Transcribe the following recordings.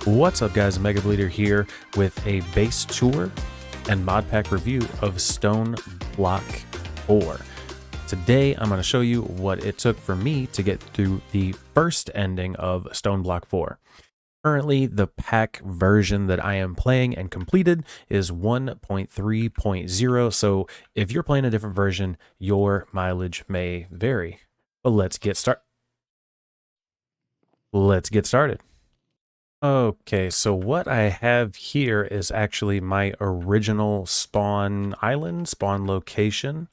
What's up guys, Mega Bleeder here with a base tour and mod pack review of Stoneblock 4. Today I'm going to show you what it took for me to get through the first ending of Stoneblock 4. Currently, the pack version that I am playing and completed is 1.3.0, so if you're playing a different version, your mileage may vary. But let's get started. Okay, so what I have here is actually my original spawn island, spawn location.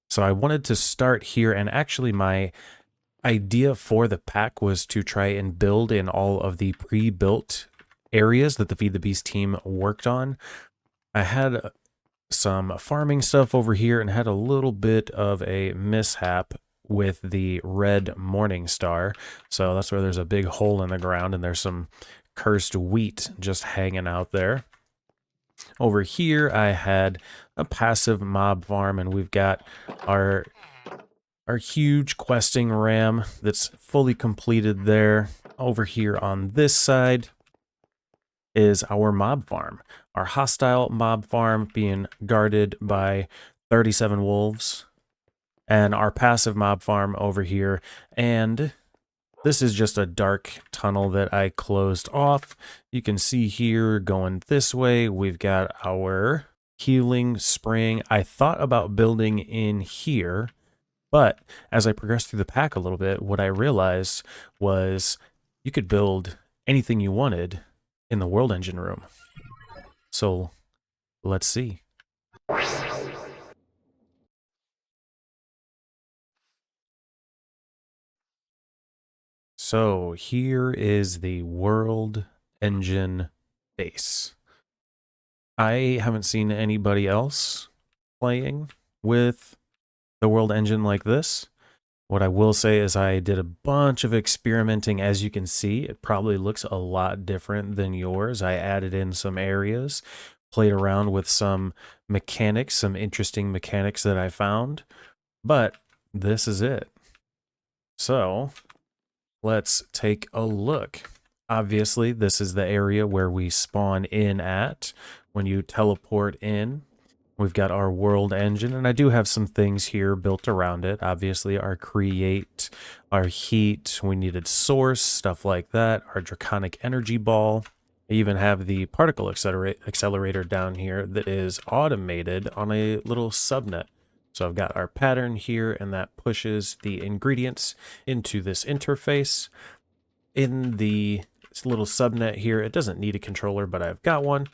So I wanted to start here, and actually my idea for the pack was to try and build in all of the pre-built areas that the Feed the Beast team worked on. I had some farming stuff over here and had a little bit of a mishap with the red morning star. So that's where there's a big hole in the ground and there's some cursed wheat just hanging out there. Over here I had a passive mob farm, and we've got our huge questing ram that's fully completed there. Over here on this side is our mob farm, our hostile mob farm being guarded by 37 wolves, and our passive mob farm over here. And this is just a dark tunnel that I closed off. You can see here going this way, we've got our healing spring. I thought about building in here, but as I progressed through the pack a little bit, what I realized was you could build anything you wanted in the world engine room. So let's see. So here is the world engine base. I haven't seen anybody else playing with the world engine like this. What I will say is I did a bunch of experimenting. As you can see, it probably looks a lot different than yours. I added in some areas, played around with some mechanics, some interesting mechanics that I found, but this is it. So let's take a look. Obviously, this is the area where we spawn in at when you teleport in. We've got our world engine, and I do have some things here built around it. Obviously, our create, our heat, we needed source, stuff like that, our draconic energy ball. I even have the particle accelerator down here that is automated on a little subnet. So I've got our pattern here, and that pushes the ingredients into this interface. In the little subnet here, it doesn't need a controller, but I've got one.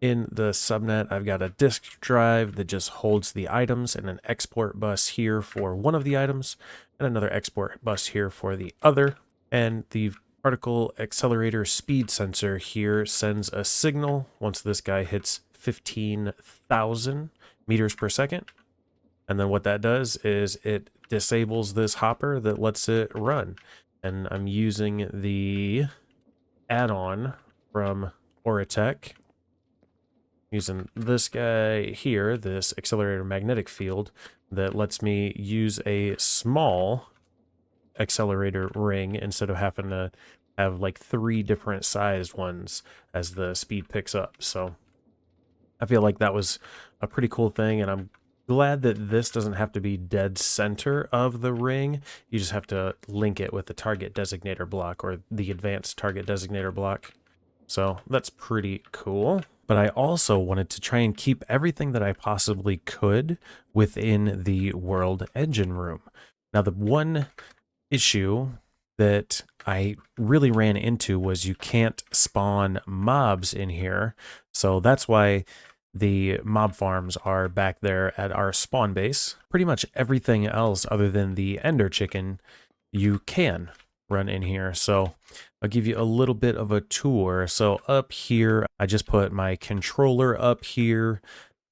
In the subnet, I've got a disk drive that just holds the items, and an export bus here for one of the items, and another export bus here for the other. And the particle accelerator speed sensor here sends a signal once this guy hits 15,000 meters per second. And then what that does is it disables this hopper that lets it run. And I'm using the add-on from Oratech, using this guy here, this accelerator magnetic field, that lets me use a small accelerator ring instead of having to have like 3 different sized ones as the speed picks up. So I feel like that was a pretty cool thing, and I'm glad that this doesn't have to be dead center of the ring. You just have to link it with the target designator block or the advanced target designator block. So that's pretty cool. But I also wanted to try and keep everything that I possibly could within the world engine room. Now, the one issue that I really ran into was you can't spawn mobs in here. So that's why the mob farms are back there at our spawn base. Pretty much everything else other than the ender chicken you can run in here. So I'll give you a little bit of a tour. So up here, I just put my controller up here,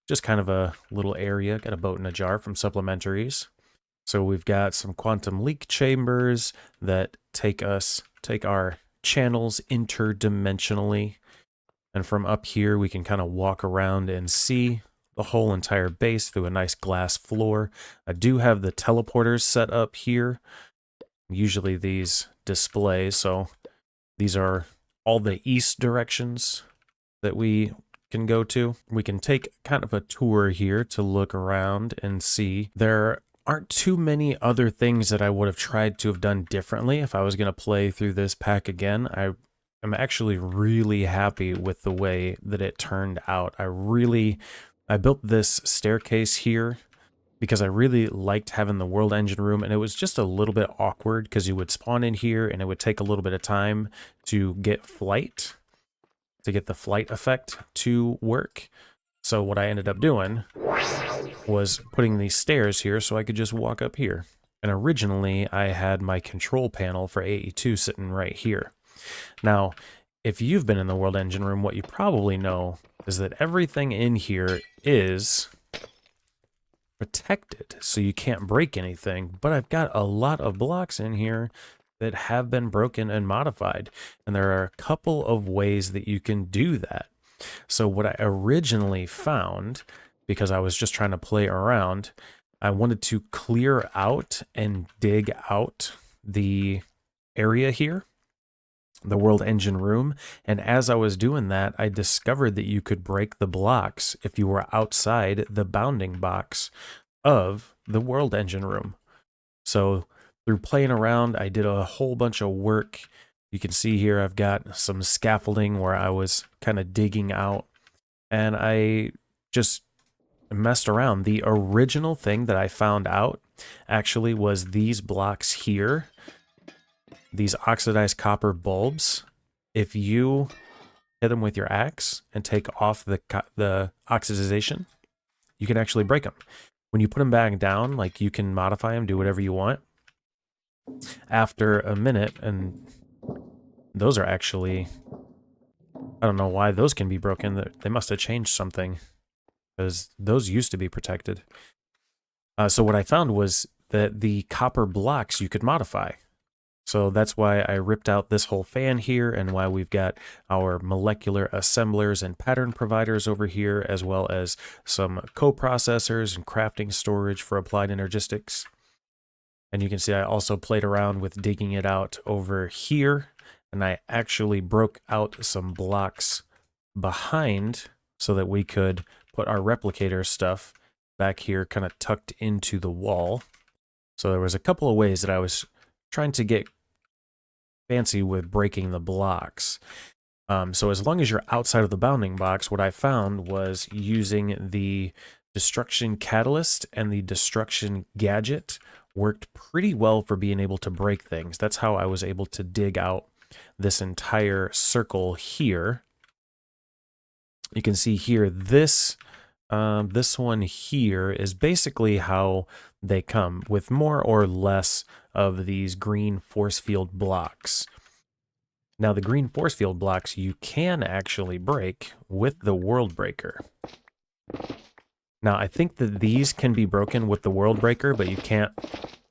just kind of a little area. Got a boat in a jar from supplementaries. So we've got some quantum leak chambers that take our channels interdimensionally. And from up here, we can kind of walk around and see the whole entire base through a nice glass floor. I do have the teleporters set up here. Usually these display, so these are all the east directions that we can go to. We can take kind of a tour here to look around and see. There aren't too many other things that I would have tried to have done differently if I was going to play through this pack again. I'm actually really happy with the way that it turned out. I built this staircase here because I really liked having the world engine room, and it was just a little bit awkward because you would spawn in here and it would take a little bit of time to get the flight effect to work. So what I ended up doing was putting these stairs here so I could just walk up here. And originally I had my control panel for AE2 sitting right here. Now, if you've been in the world engine room, what you probably know is that everything in here is protected, so you can't break anything. But I've got a lot of blocks in here that have been broken and modified, and there are a couple of ways that you can do that. So what I originally found, because I was just trying to play around, I wanted to clear out and dig out the area here, the world engine room, and as I was doing that, I discovered that you could break the blocks if you were outside the bounding box of the world engine room. So through playing around, I did a whole bunch of work. You can see here I've got some scaffolding where I was kind of digging out, and I just messed around. The original thing that I found out actually was these blocks here, these oxidized copper bulbs. If you hit them with your axe and take off the oxidization, you can actually break them. When you put them back down, like, you can modify them, do whatever you want. After a minute, and those are actually, I don't know why those can be broken. They must have changed something, because those used to be protected. So what I found was that the copper blocks you could modify. So that's why I ripped out this whole fan here, and why we've got our molecular assemblers and pattern providers over here, as well as some coprocessors and crafting storage for applied energistics. And you can see I also played around with digging it out over here, and I actually broke out some blocks behind so that we could put our replicator stuff back here kind of tucked into the wall. So there was a couple of ways that I was trying to get fancy with breaking the blocks. So as long as you're outside of the bounding box, what I found was using the destruction catalyst and the destruction gadget worked pretty well for being able to break things. That's how I was able to dig out this entire circle here. You can see here, this one here is basically how they come, with more or less of these green force field blocks. Now, the green force field blocks you can actually break with the world breaker. Now, I think that these can be broken with the world breaker, but you can't,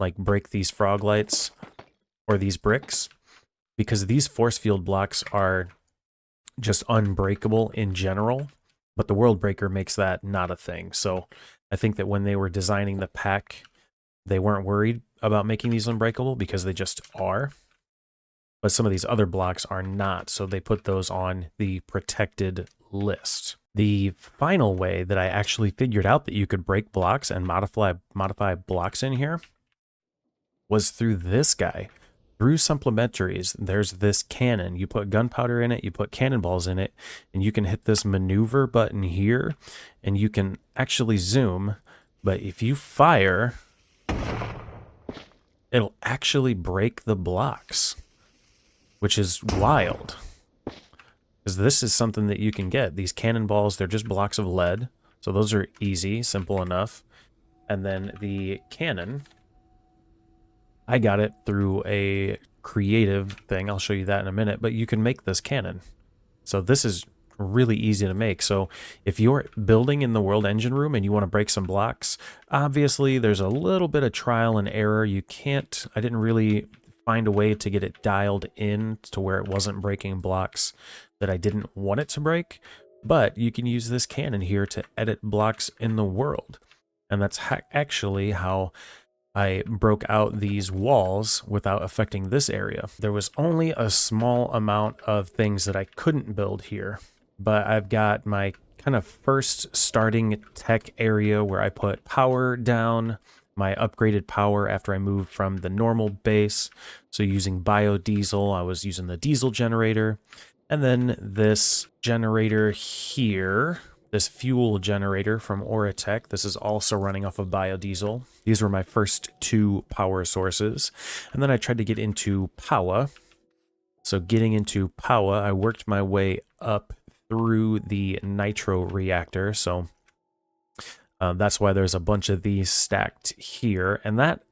like, break these frog lights or these bricks, because these force field blocks are just unbreakable in general, but the world breaker makes that not a thing. So I think that when they were designing the pack, they weren't worried about making these unbreakable, because they just are. But some of these other blocks are not, so they put those on the protected list. The final way that I actually figured out that you could break blocks and modify blocks in here was through this guy. Through supplementaries, there's this cannon. You put gunpowder in it, you put cannonballs in it, and you can hit this maneuver button here, and you can actually zoom. But if you fire, it'll actually break the blocks, which is wild. Because this is something that you can get. These cannonballs, they're just blocks of lead. So those are easy, simple enough. And then the cannon, I got it through a creative thing. I'll show you that in a minute. But you can make this cannon. So this is really easy to make. So if you're building in the world engine room and you want to break some blocks, obviously there's a little bit of trial and error. I didn't really find a way to get it dialed in to where it wasn't breaking blocks that I didn't want it to break, but you can use this cannon here to edit blocks in the world. And that's actually how I broke out these walls without affecting this area. There was only a small amount of things that I couldn't build here, but I've got my kind of first starting tech area where I put power down, my upgraded power after I moved from the normal base. So using biodiesel, I was using the diesel generator. And then this generator here, this fuel generator from Oratech. This is also running off of biodiesel. These were my first two power sources. And then I tried to get into Power. So getting into Power, I worked my way up through the nitro reactor. So that's why there's a bunch of these stacked here. And that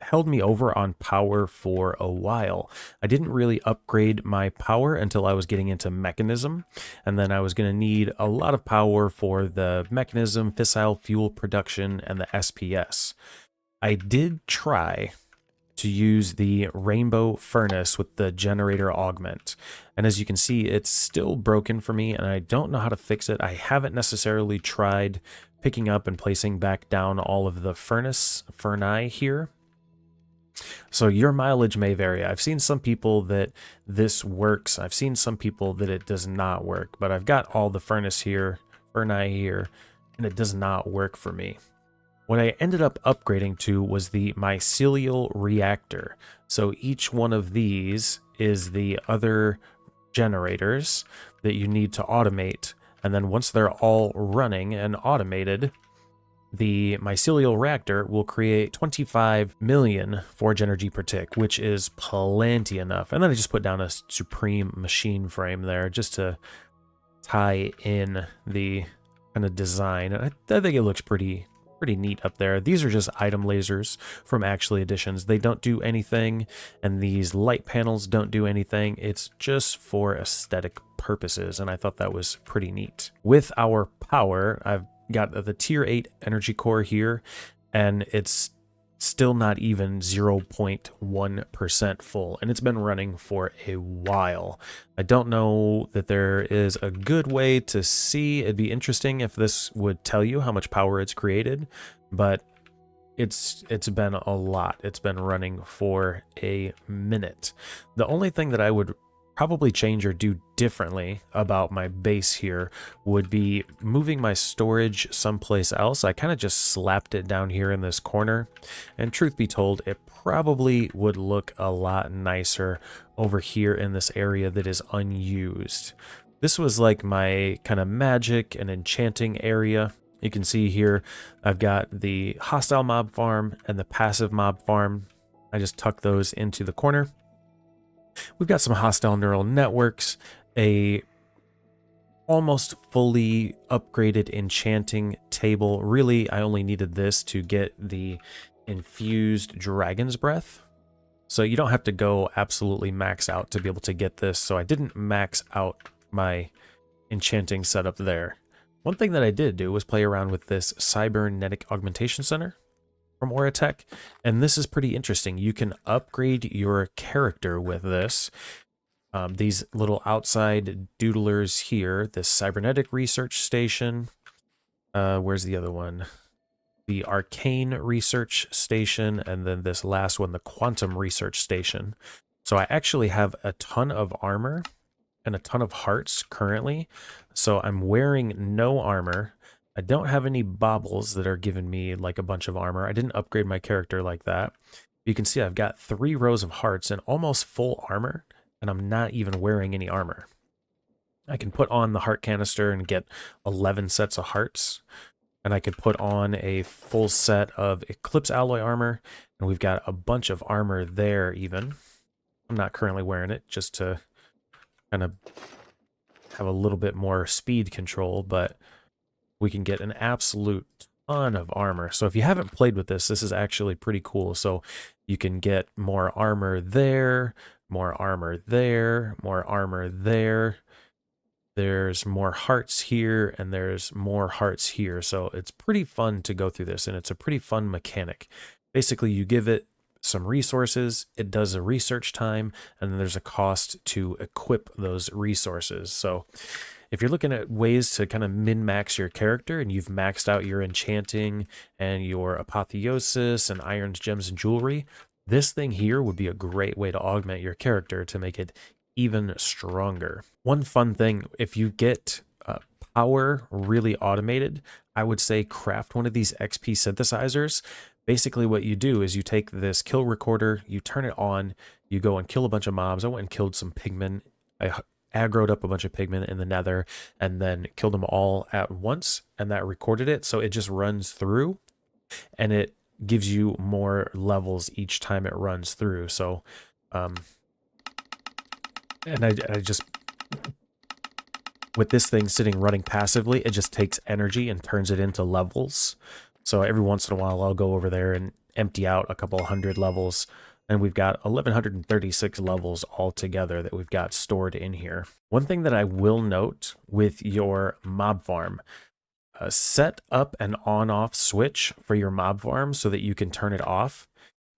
held me over on power for a while. I didn't really upgrade my power until I was getting into mechanism, and then I was going to need a lot of power for the mechanism, fissile fuel production, and the SPS. I did try to use the rainbow furnace with the generator augment, and as you can see, it's still broken for me, and I don't know how to fix it. I haven't necessarily tried picking up and placing back down all of the ferni here. So your mileage may vary. I've seen some people that this works. I've seen some people that it does not work, but I've got all the ferni here, and it does not work for me. What I ended up upgrading to was the mycelial reactor. So each one of these is the other generators that you need to automate. And then once they're all running and automated, the mycelial reactor will create 25 million forge energy per tick, which is plenty enough. And then I just put down a supreme machine frame there just to tie in the kind of design. I think it looks pretty neat up there. These are just item lasers from Actually Editions. They don't do anything, and these light panels don't do anything. It's just for aesthetic purposes, and I thought that was pretty neat. With our power, I've got the tier 8 energy core here, and it's still not even 0.1% full, and it's been running for a while. I don't know that there is a good way to see. It'd be interesting if this would tell you how much power it's created, but it's been a lot. It's been running for a minute. The only thing that I would probably change or do differently about my base here would be moving my storage someplace else. I kind of just slapped it down here in this corner, and truth be told, it probably would look a lot nicer over here in this area that is unused. This was like my kind of magic and enchanting area. You can see here I've got the hostile mob farm and the passive mob farm. I just tuck those into the corner. We've got some hostile neural networks, a almost fully upgraded enchanting table. Really, I only needed this to get the infused dragon's breath. So you don't have to go absolutely max out to be able to get this. So I didn't max out my enchanting setup there. One thing that I did do was play around with this cybernetic augmentation center from Oratech, and this is pretty interesting. You can upgrade your character with this. These little outside doodlers here, this cybernetic research station. Where's the other one? The arcane research station, and then this last one, the quantum research station. So I actually have a ton of armor and a ton of hearts currently. So I'm wearing no armor. I don't have any baubles that are giving me like a bunch of armor. I didn't upgrade my character like that. You can see I've got 3 rows of hearts and almost full armor, and I'm not even wearing any armor. I can put on the heart canister and get 11 sets of hearts, and I could put on a full set of Eclipse alloy armor, and we've got a bunch of armor there even. I'm not currently wearing it just to kind of have a little bit more speed control, but we can get an absolute ton of armor. So if you haven't played with this, this is actually pretty cool. So you can get more armor there, more armor there, more armor there. There's more hearts here, and there's more hearts here. So it's pretty fun to go through this, and it's a pretty fun mechanic. Basically, you give it some resources, it does a research time, and then there's a cost to equip those resources. So if you're looking at ways to kind of min-max your character and you've maxed out your enchanting and your apotheosis and irons, gems, and jewelry, this thing here would be a great way to augment your character to make it even stronger. One fun thing, if you get power really automated, I would say craft one of these XP synthesizers. Basically what you do is you take this kill recorder, you turn it on, you go and kill a bunch of mobs. I went and killed some pigmen. I aggroed up a bunch of pigmen in the nether and then killed them all at once, and that recorded it. So it just runs through and it gives you more levels each time it runs through. So, and I just, with this thing sitting running passively, it just takes energy and turns it into levels. So every once in a while, I'll go over there and empty out a couple hundred levels, and we've got 1,136 levels altogether that we've got stored in here. One thing that I will note with your mob farm, set up an on-off switch for your mob farm so that you can turn it off,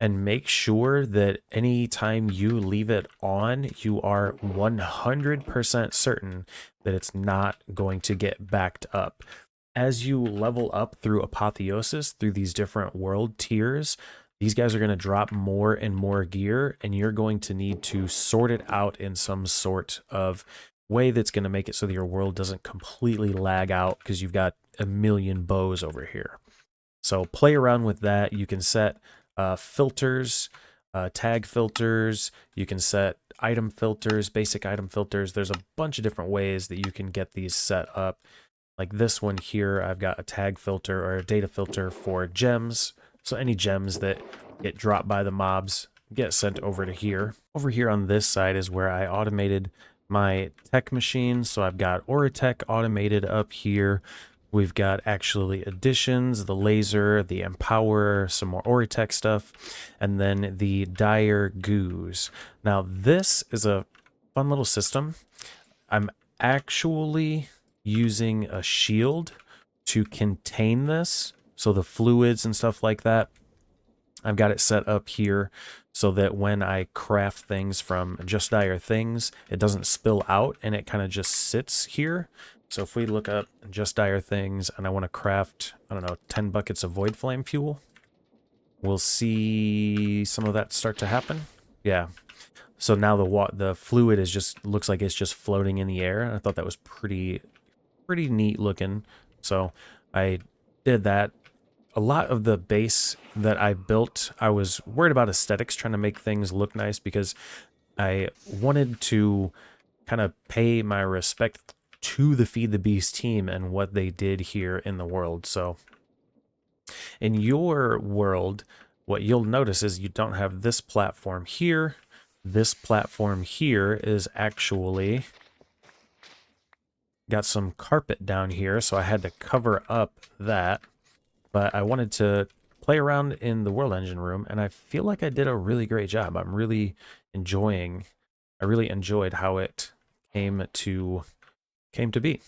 and make sure that anytime you leave it on, you are 100% certain that it's not going to get backed up. As you level up through apotheosis, through these different world tiers, these guys are going to drop more and more gear, and you're going to need to sort it out in some sort of way that's going to make it so that your world doesn't completely lag out because you've got a million bows over here. So play around with that. You can set filters, tag filters. You can set item filters, basic item filters. There's a bunch of different ways that you can get these set up. Like this one here, I've got a tag filter or a data filter for gems. So any gems that get dropped by the mobs get sent over to here. Over here on this side is where I automated my tech machine. So I've got Auratech automated up here. We've got actually additions, the laser, the empower, some more Auratech stuff, and then the dire goos. Now this is a fun little system. I'm actually using a shield to contain this, so the fluids and stuff like that, I've got it set up here so that when I craft things from Just Dire Things, it doesn't spill out and it kind of just sits here. So if we look up Just Dire Things and I want to craft, I don't know, 10 buckets of Void Flame fuel, we'll see some of that start to happen. Yeah. So now the fluid is just, looks like it's just floating in the air. I thought that was pretty neat looking. So I did that. A lot of the base that I built, I was worried about aesthetics, trying to make things look nice because I wanted to kind of pay my respect to the Feed the Beast team and what they did here in the world. So in your world, what you'll notice is you don't have this platform here. This platform here is actually got some carpet down here, so I had to cover up that. But I wanted to play around in the World Engine room, and I feel like I did a really great job. I really enjoyed how it came to be.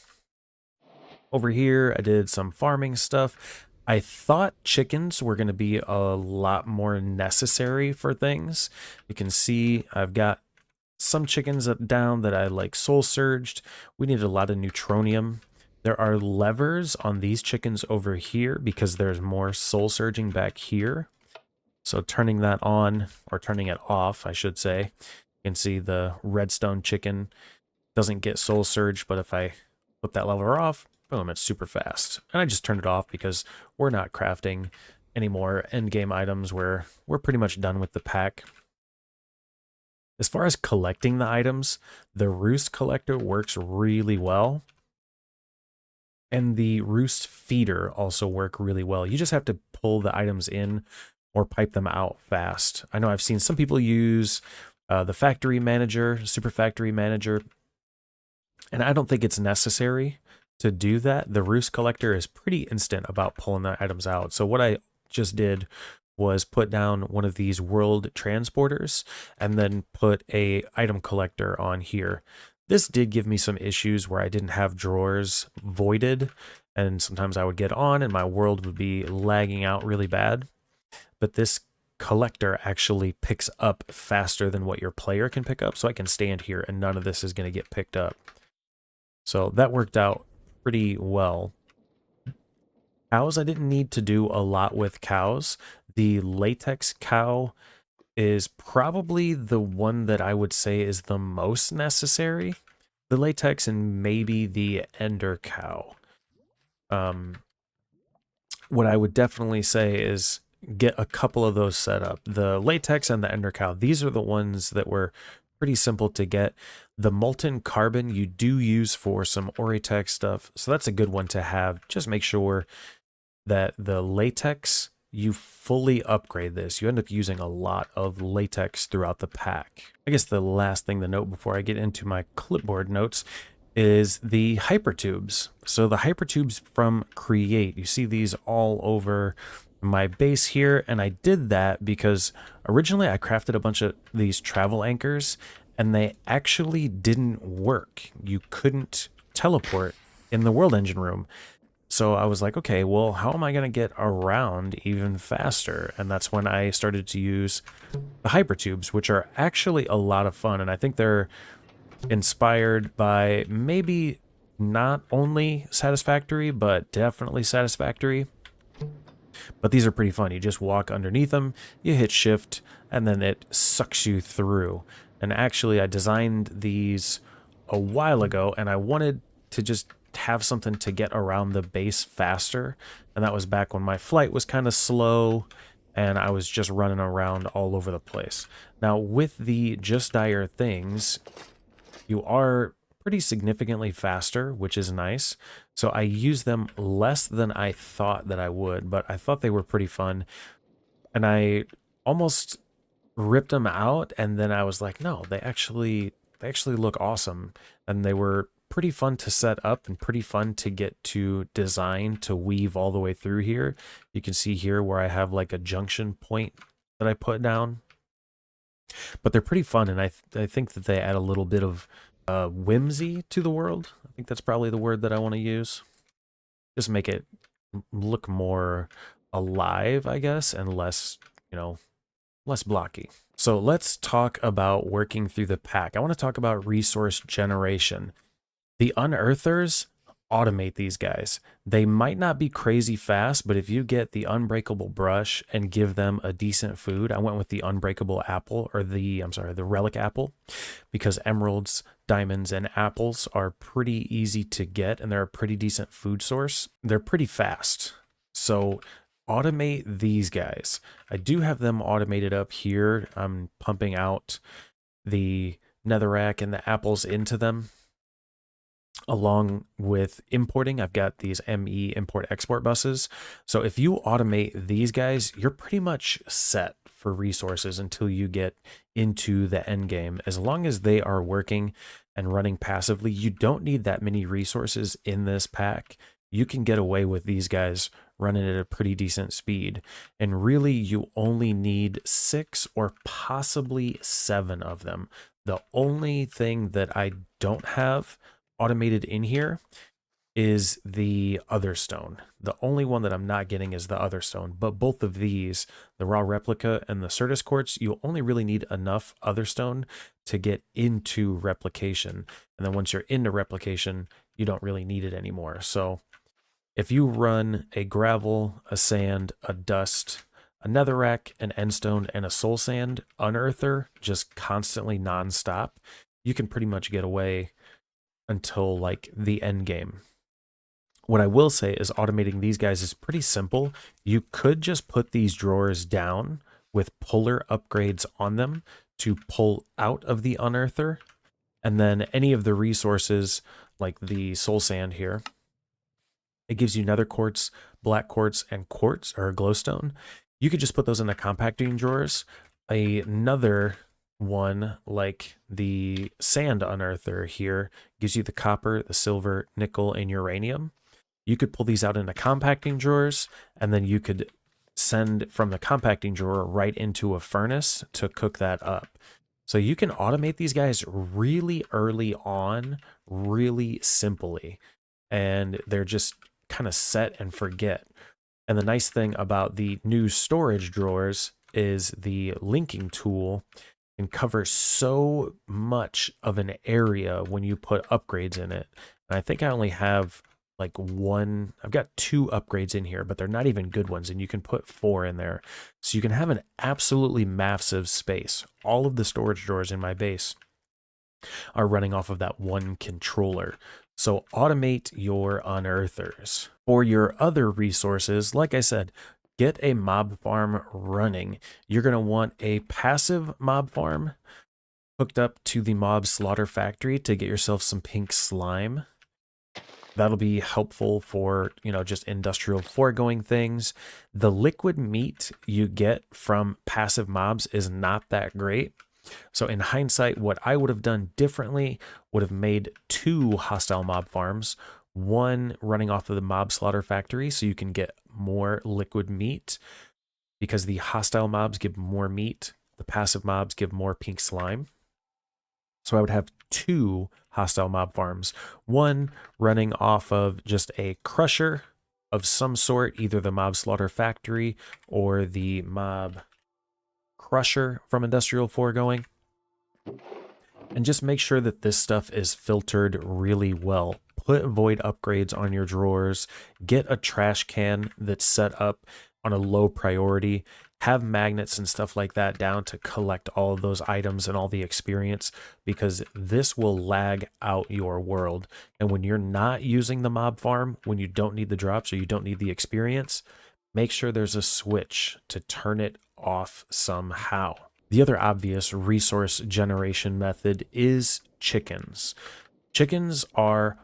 Over here, I did some farming stuff. I thought chickens were going to be a lot more necessary for things. You can see I've got some chickens down that I like soul surged. We needed a lot of neutronium. There are levers on these chickens over here because there's more soul surging back here. So turning that on, or turning it off, I should say, you can see the redstone chicken doesn't get soul surged, but if I flip that lever off, boom, it's super fast. And I just turned it off because we're not crafting any more endgame items. We're pretty much done with the pack. As far as collecting the items, the roost collector works really well. And the roost feeder also work really well. You just have to pull the items in or pipe them out fast. I know I've seen some people use the factory manager, super factory manager, and I don't think it's necessary to do that. The roost collector is pretty instant about pulling the items out. So what I just did was put down one of these world transporters and then put a item collector on here. This did give me some issues where I didn't have drawers voided, and sometimes I would get on and my world would be lagging out really bad. But this collector actually picks up faster than what your player can pick up, so I can stand here and none of this is going to get picked up. So that worked out pretty well. Cows, I didn't need to do a lot with cows. The latex cow is probably the one that I would say is the most necessary. The latex and maybe the ender cow. Um, what I would definitely say is get a couple of those set up. The latex and the ender cow, these are the ones that were pretty simple to get. The molten carbon you do use for some Oritech stuff, so that's a good one to have. Just make sure that the latex, you fully upgrade this. You end up using a lot of latex throughout the pack. I guess the last thing to note before I get into my clipboard notes is the hypertubes. So the hypertubes from Create, you see these all over my base here, and I did that because originally I crafted a bunch of these travel anchors and they actually didn't work. You couldn't teleport in the world engine room. So I was like, okay, well, how am I going to get around even faster? And that's when I started to use the hypertubes, which are actually a lot of fun. And I think they're inspired by maybe not only Satisfactory, but definitely Satisfactory. But these are pretty fun. You just walk underneath them, you hit shift, and then it sucks you through. And actually, I designed these a while ago, and I wanted to just have something to get around the base faster. And that was back when my flight was kind of slow and I was just running around all over the place. Now, with the Just Dire things, you are pretty significantly faster, which is nice. So I use them less than I thought that I would, but I thought they were pretty fun. And I almost ripped them out, and then I was like, no, they actually look awesome. And they were pretty fun to set up and pretty fun to get to design to weave all the way through here. You can see here where I have like a junction point that I put down. But they're pretty fun, and I think that they add a little bit of whimsy to the world. I think that's probably the word that I want to use. Just make it look more alive, I guess, and less, less blocky. So let's talk about working through the pack. I want to talk about resource generation. The Unearthers automate these guys. They might not be crazy fast, but if you get the unbreakable brush and give them a decent food, I went with the unbreakable apple, or the relic apple, because emeralds, diamonds, and apples are pretty easy to get and they're a pretty decent food source. They're pretty fast. So automate these guys. I do have them automated up here. I'm pumping out the netherrack and the apples into them. Along with importing, I've got these ME import export buses. So if you automate these guys, you're pretty much set for resources until you get into the end game. As long as they are working and running passively, you don't need that many resources in this pack. You can get away with these guys running at a pretty decent speed. And really, you only need 6 or possibly 7 of them. The only thing that I don't have automated in here is the other stone. The only one that I'm not getting is the other stone, but both of these, the raw replica and the Certus quartz, you only really need enough other stone to get into replication. And then once you're into replication, you don't really need it anymore. So if you run a gravel, a sand, a dust, a netherrack, an endstone, and a soul sand unearther just constantly nonstop, you can pretty much get away until like the end game. What I will say is automating these guys is pretty simple. You could just put these drawers down with puller upgrades on them to pull out of the unearther, and then any of the resources like the soul sand here, it gives you nether quartz, black quartz, and quartz or glowstone. You could just put those in the compacting drawers. Another one like the sand unearther here gives you the copper, the silver, nickel, and uranium. You could pull these out into compacting drawers, and then you could send from the compacting drawer right into a furnace to cook that up. So you can automate these guys really early on, really simply, and they're just kind of set and forget. And the nice thing about the new storage drawers is the linking tool can cover so much of an area when you put upgrades in it. I think I only have like one. I've got 2 upgrades in here, but they're not even good ones. And you can put 4 in there. So you can have an absolutely massive space. All of the storage drawers in my base are running off of that one controller. So automate your unearthers. For your other resources, like I said, get a mob farm running. You're going to want a passive mob farm hooked up to the mob slaughter factory to get yourself some pink slime. That'll be helpful for, just industrial foregoing things. The liquid meat you get from passive mobs is not that great. So in hindsight, what I would have done differently would have made 2 hostile mob farms, one running off of the mob slaughter factory so you can get more liquid meat because the hostile mobs give more meat, the passive mobs give more pink slime. So I would have 2 hostile mob farms, one running off of just a crusher of some sort, either the mob slaughter factory or the mob crusher from industrial foregoing. And just make sure that this stuff is filtered really well. Put void upgrades on your drawers. Get a trash can that's set up on a low priority. Have magnets and stuff like that down to collect all of those items and all the experience, because this will lag out your world. And when you're not using the mob farm, when you don't need the drops or you don't need the experience, make sure there's a switch to turn it off somehow. The other obvious resource generation method is chickens. Chickens are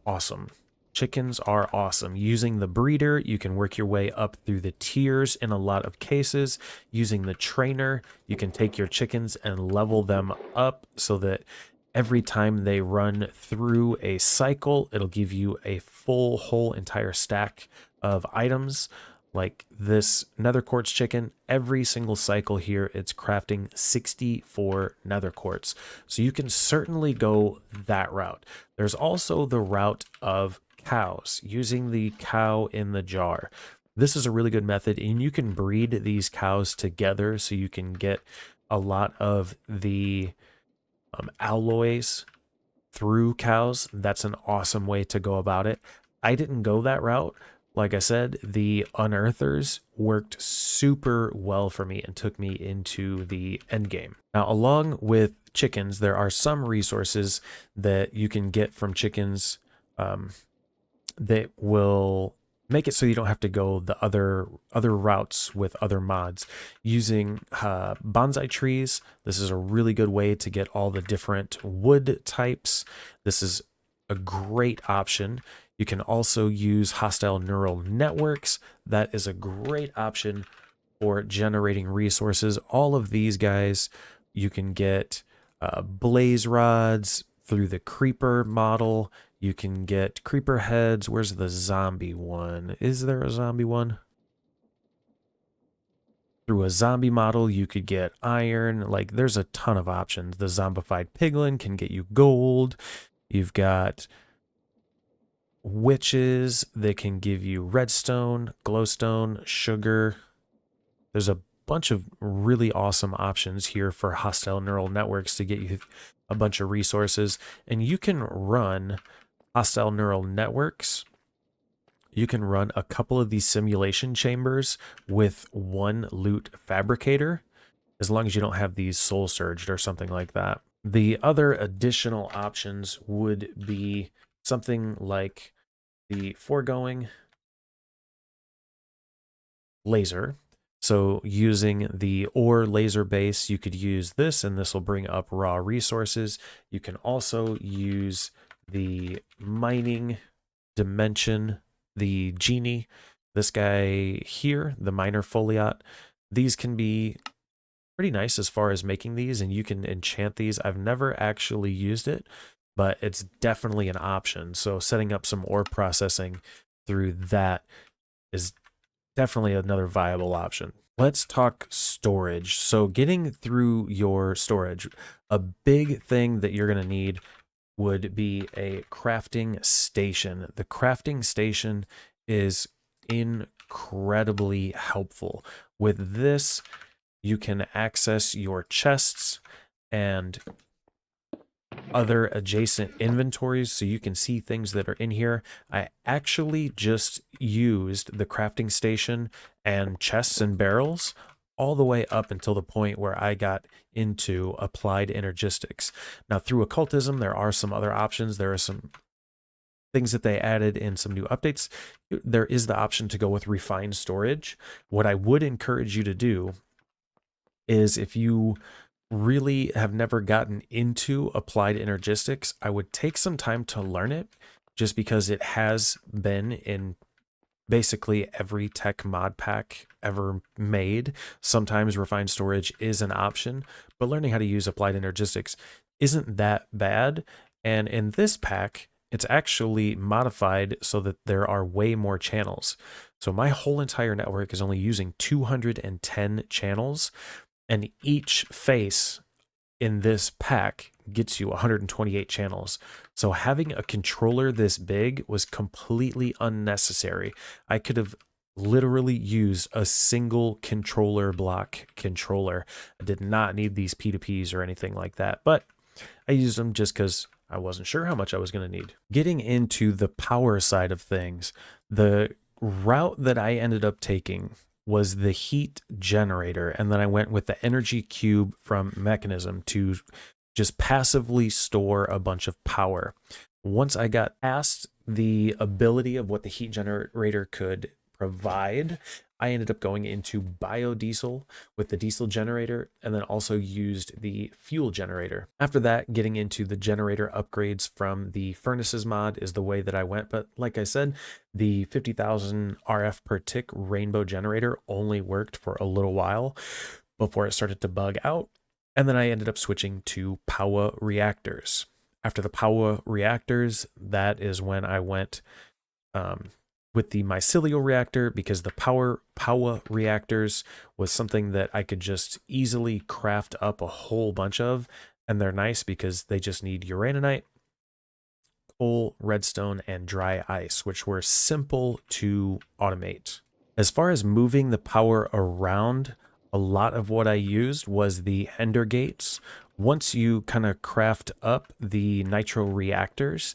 awesome. Chickens are awesome. Using the breeder, you can work your way up through the tiers in a lot of cases. Using the trainer, you can take your chickens and level them up so that every time they run through a cycle, it'll give you a full, whole, entire stack of items. Like this nether quartz chicken, every single cycle here, it's crafting 64 nether quartz. So you can certainly go that route. There's also the route of cows, using the cow in the jar. This is a really good method, and you can breed these cows together so you can get a lot of the alloys through cows. That's an awesome way to go about it. I didn't go that route. Like I said, the unearthers worked super well for me and took me into the end game. Now, along with chickens, there are some resources that you can get from chickens that will make it so you don't have to go the other routes with other mods. Using bonsai trees, this is a really good way to get all the different wood types. This is a great option. You can also use hostile neural networks. That is a great option for generating resources. All of these guys, you can get blaze rods through the creeper model. You can get creeper heads. Where's the zombie one? Is there a zombie one? Through a zombie model, you could get iron. Like, there's a ton of options. The zombified piglin can get you gold. You've got witches that can give you redstone, glowstone, sugar. There's a bunch of really awesome options here for hostile neural networks to get you a bunch of resources. And you can run hostile neural networks. You can run a couple of these simulation chambers with one loot fabricator, as long as you don't have these soul surged or something like that. The other additional options would be something like the foregoing laser. So using the ore laser base, you could use this, and this will bring up raw resources. You can also use the mining dimension, the genie, this guy here, the miner foliot. These can be pretty nice as far as making these, and you can enchant these. I've never actually used it, but it's definitely an option. So setting up some ore processing through that is definitely another viable option. Let's talk storage. So getting through your storage, a big thing that you're going to need would be a crafting station. The crafting station is incredibly helpful. With this, you can access your chests and other adjacent inventories so you can see things that are in here. I actually just used the crafting station and chests and barrels all the way up until the point where I got into applied energistics. Now, through occultism, there are some other options. There are some things that they added in some new updates. There is the option to go with refined storage. What I would encourage you to do is, if you really have never gotten into applied energistics, I would take some time to learn it, just because it has been in basically every tech mod pack ever made. Sometimes refined storage is an option, but learning how to use applied energistics isn't that bad. And in this pack, it's actually modified so that there are way more channels. So my whole entire network is only using 210 channels, and each face in this pack gets you 128 channels. So having a controller this big was completely unnecessary. I could have literally used a single controller block controller. I did not need these P2Ps or anything like that, but I used them just because I wasn't sure how much I was going to need. Getting into the power side of things, the route that I ended up taking was the heat generator, and then I went with the energy cube from Mechanism to just passively store a bunch of power. Once I got past the ability of what the heat generator could provide, I ended up going into biodiesel with the diesel generator, and then also used the fuel generator. After that, getting into the generator upgrades from the furnaces mod is the way that I went. But like I said, the 50,000 RF per tick rainbow generator only worked for a little while before it started to bug out. And then I ended up switching to power reactors. After the power reactors, that is when I went with the mycelial reactor, because the power reactors was something that I could just easily craft up a whole bunch of, and they're nice because they just need uraninite, coal, redstone, and dry ice, which were simple to automate. As far as moving the power around, a lot of what I used was the ender gates. Once you kind of craft up the nitro reactors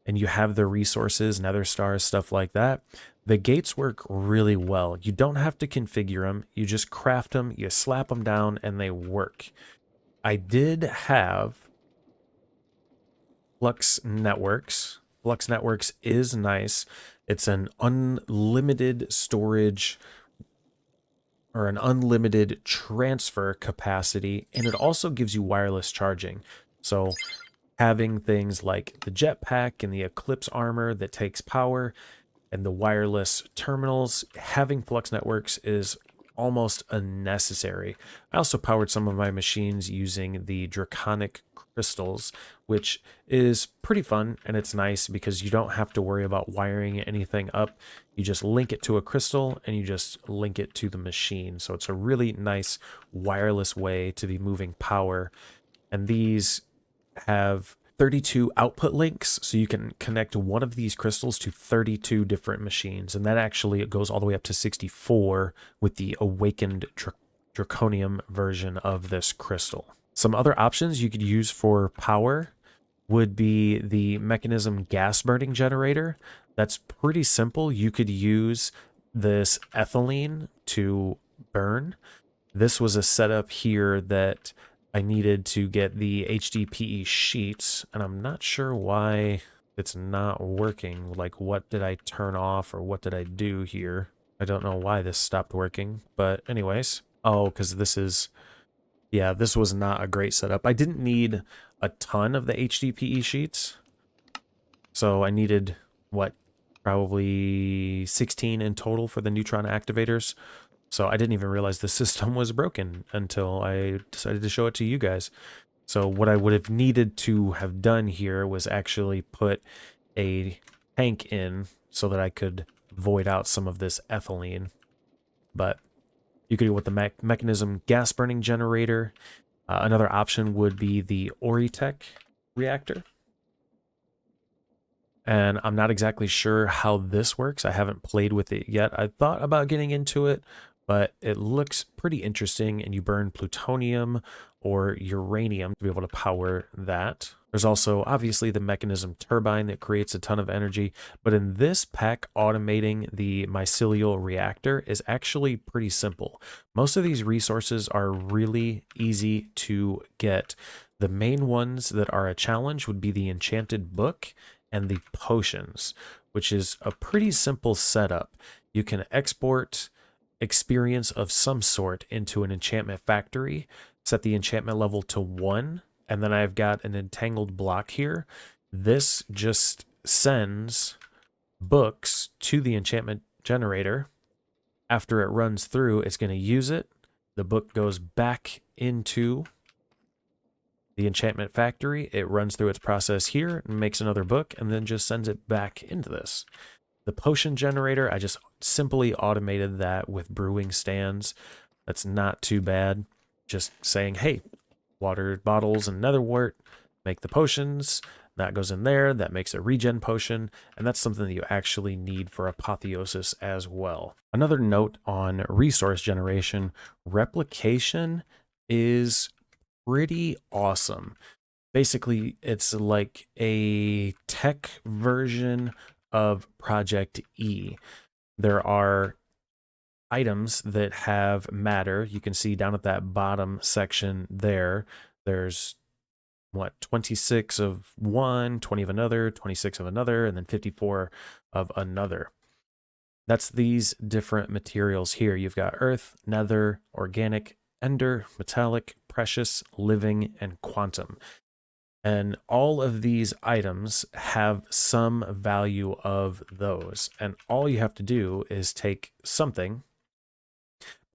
and you have the resources, nether stars, stuff like that, the gates work really well. You don't have to configure them. You just craft them, you slap them down, and they work. I did have Flux Networks. Flux Networks is nice. It's an unlimited storage, or an unlimited transfer capacity, and it also gives you wireless charging. So having things like the jetpack and the Eclipse armor that takes power and the wireless terminals, having Flux Networks is almost unnecessary. I also powered some of my machines using the Draconic crystals, which is pretty fun, and it's nice because you don't have to worry about wiring anything up. You just link it to a crystal and you just link it to the machine. So it's a really nice wireless way to be moving power. And these have 32 output links, so you can connect one of these crystals to 32 different machines, and that actually goes all the way up to 64 with the awakened draconium version of this crystal. Some other options you could use for power would be the Mechanism gas burning generator. That's pretty simple. You could use this ethylene to burn. This was a setup here that I needed to get the HDPE sheets, and I'm not sure why it's not working. Like, what did I turn off, or what did I do here? I don't know why this stopped working, but anyways. Oh, because this is, yeah, this was not a great setup. I didn't need a ton of the HDPE sheets, so I needed, what, probably 16 in total for the neutron activators. So I didn't even realize the system was broken until I decided to show it to you guys. So what I would have needed to have done here was actually put a tank in so that I could void out some of this ethylene. But you could go with the Mechanism gas burning generator. Another option would be the Oritech reactor. And I'm not exactly sure how this works. I haven't played with it yet. I thought about getting into it, but it looks pretty interesting, and you burn plutonium or uranium to be able to power that. There's also obviously the mechanism turbine that creates a ton of energy, but in this pack, automating the mycelial reactor is actually pretty simple. Most of these resources are really easy to get. The main ones that are a challenge would be the enchanted book and the potions, which is a pretty simple setup. You can export experience of some sort into an enchantment factory, set the enchantment level to 1, and then I've got an entangled block here. This just sends books to the enchantment generator. After it runs through, it's going to use it. The book goes back into the enchantment factory. It runs through its process here and makes another book and then just sends it back into this. The potion generator, I just simply automated that with brewing stands. That's not too bad. Just saying, hey, water bottles and netherwort, make the potions. That goes in there. That makes a regen potion. And that's something that you actually need for apotheosis as well. Another note on resource generation, replication is pretty awesome. Basically, it's like a tech version of Project E. There are items that have matter. You can see down at that bottom section there, there's what, 26 of one, 20 of another, 26 of another, and then 54 of another. That's these different materials here. You've got earth, nether, organic, ender, metallic, precious, living, and quantum. And all of these items have some value of those. And all you have to do is take something,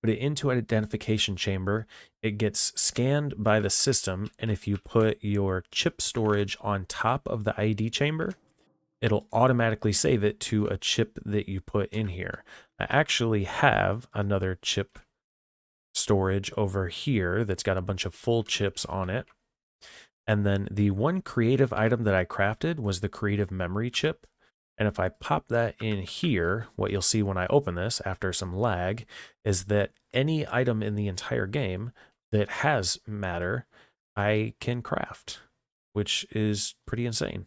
put it into an identification chamber. It gets scanned by the system. And if you put your chip storage on top of the ID chamber, it'll automatically save it to a chip that you put in here. I actually have another chip storage over here that's got a bunch of full chips on it. And then the one creative item that I crafted was the creative memory chip. And if I pop that in here, what you'll see when I open this after some lag is that any item in the entire game that has matter, I can craft, which is pretty insane.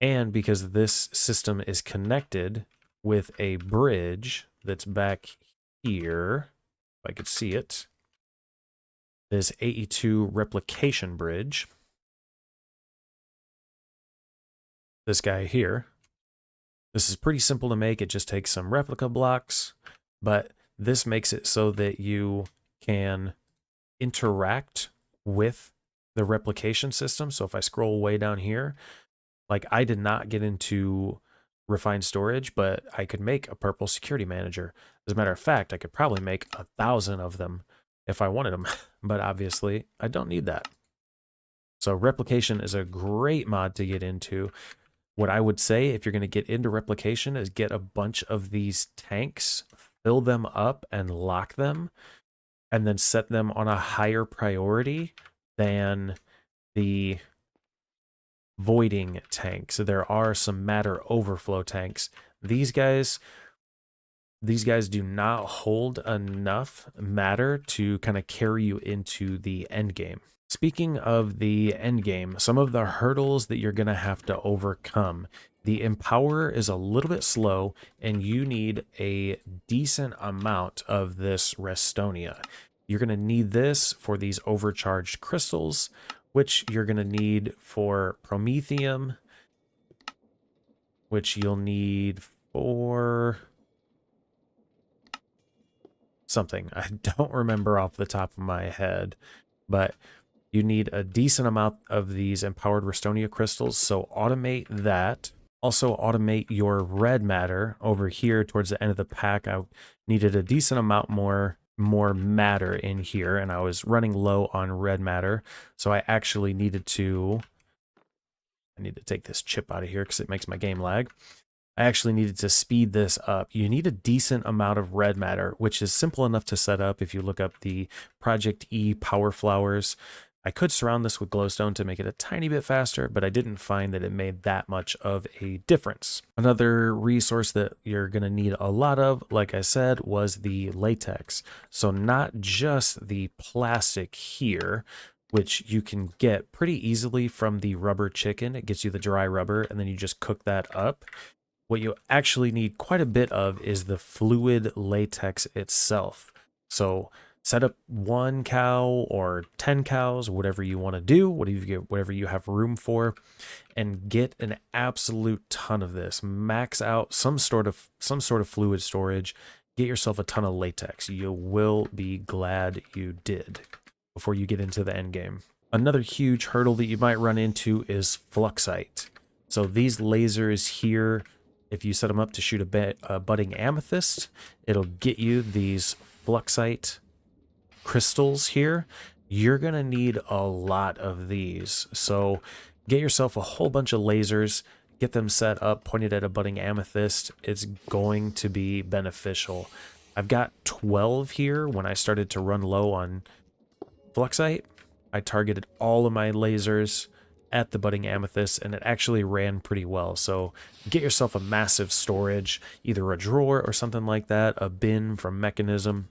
And because this system is connected with a bridge that's back here, if I could see it, this AE2 replication bridge, this guy here. This is pretty simple to make. It just takes some replica blocks, but this makes it so that you can interact with the replication system. So if I scroll way down here, like I did not get into refined storage, but I could make a purple security manager. As a matter of fact, I could probably make 1,000 of them if I wanted them, but obviously I don't need that. So replication is a great mod to get into. What I would say if you're going to get into replication is get a bunch of these tanks, fill them up and lock them, and then set them on a higher priority than the voiding tanks. So there are some matter overflow tanks. These guys do not hold enough matter to kind of carry you into the end game. Speaking of the end game, some of the hurdles that you're going to have to overcome. The Empower is a little bit slow, and you need a decent amount of this Restonia. You're going to need this for these overcharged crystals, which you're going to need for Promethium, which you'll need for something. I don't remember off the top of my head, but you need a decent amount of these empowered Restonia crystals, so automate that. Also automate your red matter over here towards the end of the pack. I needed a decent amount more matter in here, and I was running low on red matter, so I actually needed to... I need to take this chip out of here because it makes my game lag. I actually needed to speed this up. You need a decent amount of red matter, which is simple enough to set up if you look up the Project E power flowers. I could surround this with glowstone to make it a tiny bit faster, but I didn't find that it made that much of a difference. Another resource that you're going to need a lot of, like I said, was the latex. So not just the plastic here, which you can get pretty easily from the rubber chicken. It gets you the dry rubber, and then you just cook that up. What you actually need quite a bit of is the fluid latex itself. So set up 1 cow or 10 cows, whatever you want to do, whatever you have room for, and get an absolute ton of this. Max out some sort of fluid storage. Get yourself a ton of latex. You will be glad you did before you get into the end game. Another huge hurdle that you might run into is fluxite. So these lasers here, if you set them up to shoot a budding amethyst, it'll get you these fluxite crystals here. You're going to need a lot of these. So get yourself a whole bunch of lasers, get them set up, pointed at a budding amethyst. It's going to be beneficial. I've got 12 here. When I started to run low on fluxite, I targeted all of my lasers at the budding amethyst, and it actually ran pretty well. So get yourself a massive storage, either a drawer or something like that, a bin from Mechanism,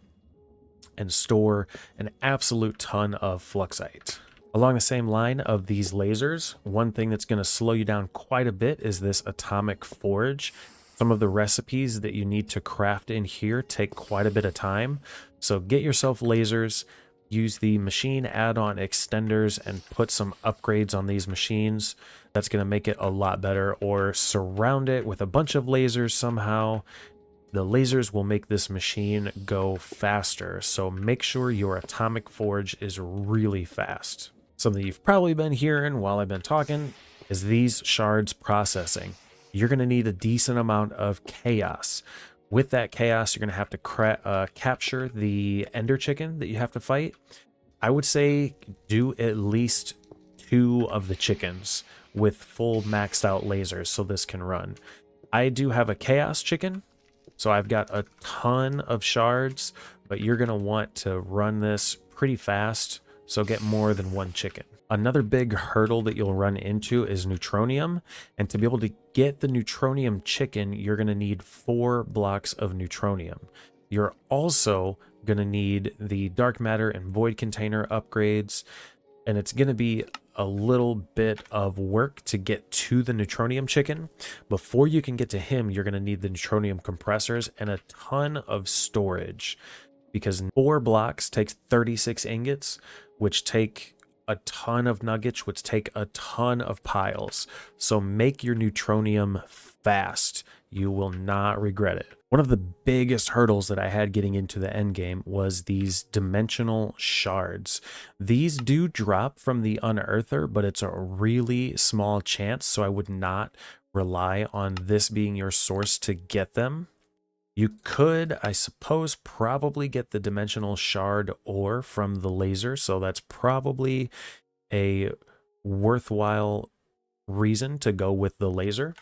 and store an absolute ton of fluxite. Along the same line of these lasers, one thing that's going to slow you down quite a bit is this atomic forge. Some of the recipes that you need to craft in here take quite a bit of time. So get yourself lasers, use the machine add-on extenders, and put some upgrades on these machines. That's going to make it a lot better, or surround it with a bunch of lasers somehow. The lasers will make this machine go faster, so make sure your atomic forge is really fast. Something you've probably been hearing while I've been talking is these shards processing. You're going to need a decent amount of chaos. With that chaos, you're going to have to capture the ender chicken that you have to fight. I would say do at least 2 of the chickens with full maxed out lasers so this can run. I do have a chaos chicken, so I've got a ton of shards, but you're going to want to run this pretty fast, so get more than 1 chicken. Another big hurdle that you'll run into is neutronium, and to be able to get the neutronium chicken, you're going to need 4 blocks of neutronium. You're also going to need the dark matter and void container upgrades, and it's going to be a little bit of work to get to the neutronium chicken. Before you can get to him, you're going to need the neutronium compressors and a ton of storage, because 4 blocks takes 36 ingots, which take a ton of nuggets, which take a ton of piles. So make your neutronium fast. You will not regret it. One of the biggest hurdles that I had getting into the end game was these dimensional shards. These do drop from the unearther, but it's a really small chance, so I would not rely on this being your source to get them. You could, I suppose, probably get the dimensional shard ore from the laser, so that's probably a worthwhile reason to go with the laser.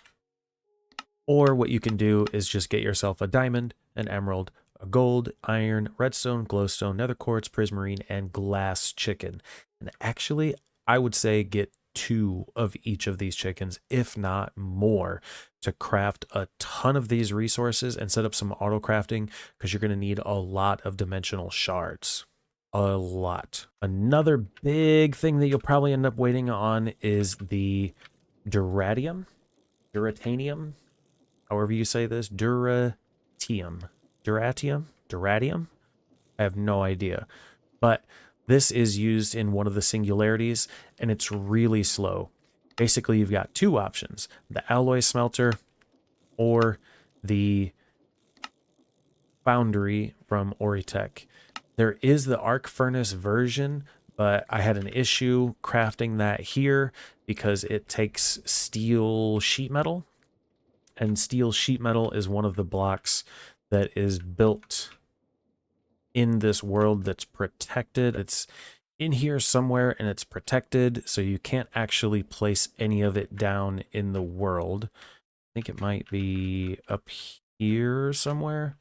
Or what you can do is just get yourself a diamond, an emerald, a gold, iron, redstone, glowstone, nether quartz, prismarine, and glass chicken. And actually, I would say get 2 of each of these chickens, if not more, to craft a ton of these resources and set up some auto crafting, because you're going to need a lot of dimensional shards. A lot. Another big thing that you'll probably end up waiting on is the duratanium, however you say this, duratium. I have no idea, but this is used in one of the singularities, and it's really slow. Basically, you've got 2 options: the alloy smelter or the foundry from Oritech. There is the arc furnace version, but I had an issue crafting that here because it takes steel sheet metal, and steel sheet metal is one of the blocks that is built in this world that's protected. It's in here somewhere and it's protected, so you can't actually place any of it down in the world. I think it might be up here somewhere.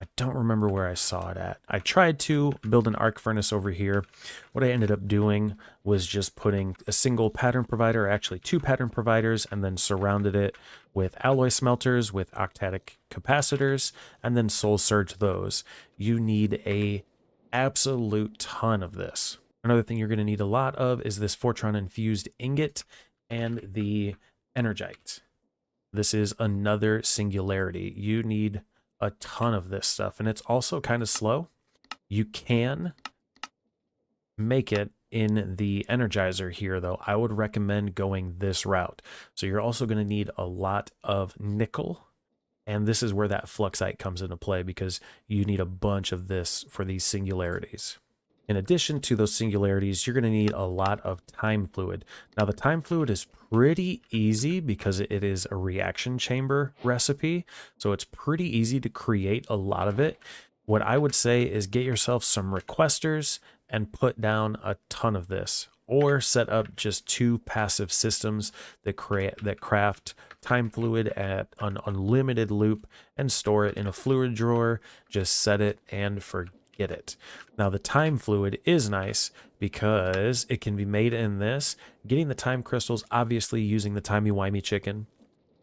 I don't remember where I saw it at. I tried to build an arc furnace over here. What I ended up doing was just putting a single pattern provider, or actually 2 pattern providers, and then surrounded it with alloy smelters with octadic capacitors, and then soul surge those. You need a absolute ton of this. Another thing you're going to need a lot of is this Fortron infused ingot and the Energite. This is another singularity. You need a ton of this stuff, and it's also kind of slow. You can make it in the Energizer here, though. I would recommend going this route. So you're also going to need a lot of nickel, and this is where that Fluxite comes into play because you need a bunch of this for these singularities. In addition to those singularities, you're going to need a lot of time fluid. Now, the time fluid is pretty easy because it is a reaction chamber recipe, so it's pretty easy to create a lot of it. What I would say is get yourself some requesters and put down a ton of this, or set up just 2 passive systems that craft time fluid at an unlimited loop and store it in a fluid drawer. Just set it and forget it. Now, the time fluid is nice because it can be made in this. Getting the time crystals, obviously using the timey-wimey chicken.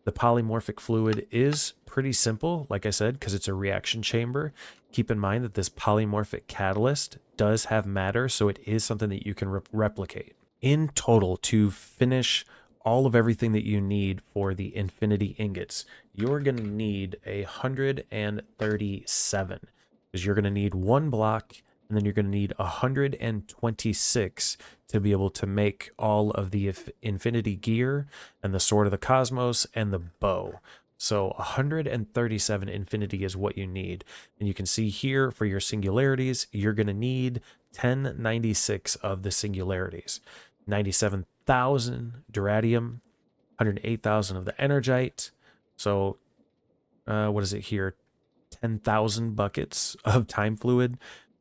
The polymorphic fluid is pretty simple, like I said, because it's a reaction chamber. Keep in mind that this polymorphic catalyst does have matter, so it is something that you can replicate. In total, to finish all of everything that you need for the infinity ingots, you're going to need 137, because you're going to need 1 block, and then you're going to need 126 to be able to make all of the infinity gear and the sword of the cosmos and the bow. So 137 infinity is what you need. And you can see here for your singularities, you're going to need 1096 of the singularities. 97,000 duradium, 108,000 of the energite. So what is it here? 10,000 buckets of time fluid,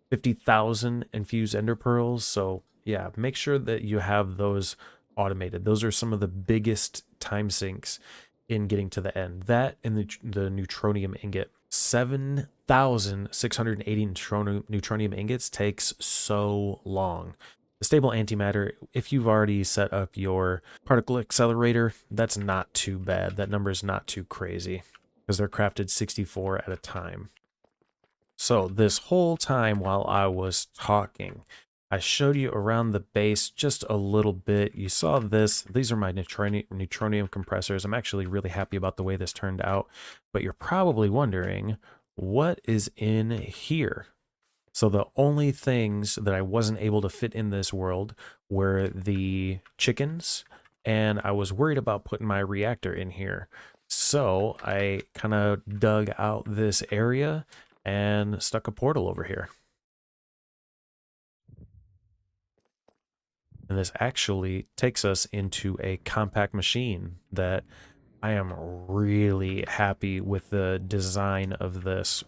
50,000 infused ender pearls. So yeah, make sure that you have those automated. Those are some of the biggest time sinks in getting to the end. That and the neutronium ingot. 7,680 neutronium ingots takes so long. The stable antimatter, if you've already set up your particle accelerator, that's not too bad. That number is not too crazy because they're crafted 64 at a time. So this whole time while I was talking, I showed you around the base just a little bit. You saw this. These are my neutronium compressors. I'm actually really happy about the way this turned out, but you're probably wondering, what is in here? So the only things that I wasn't able to fit in this world were the chickens, and I was worried about putting my reactor in here. So I kind of dug out this area and stuck a portal over here. And this actually takes us into a compact machine that I am really happy with the design of this.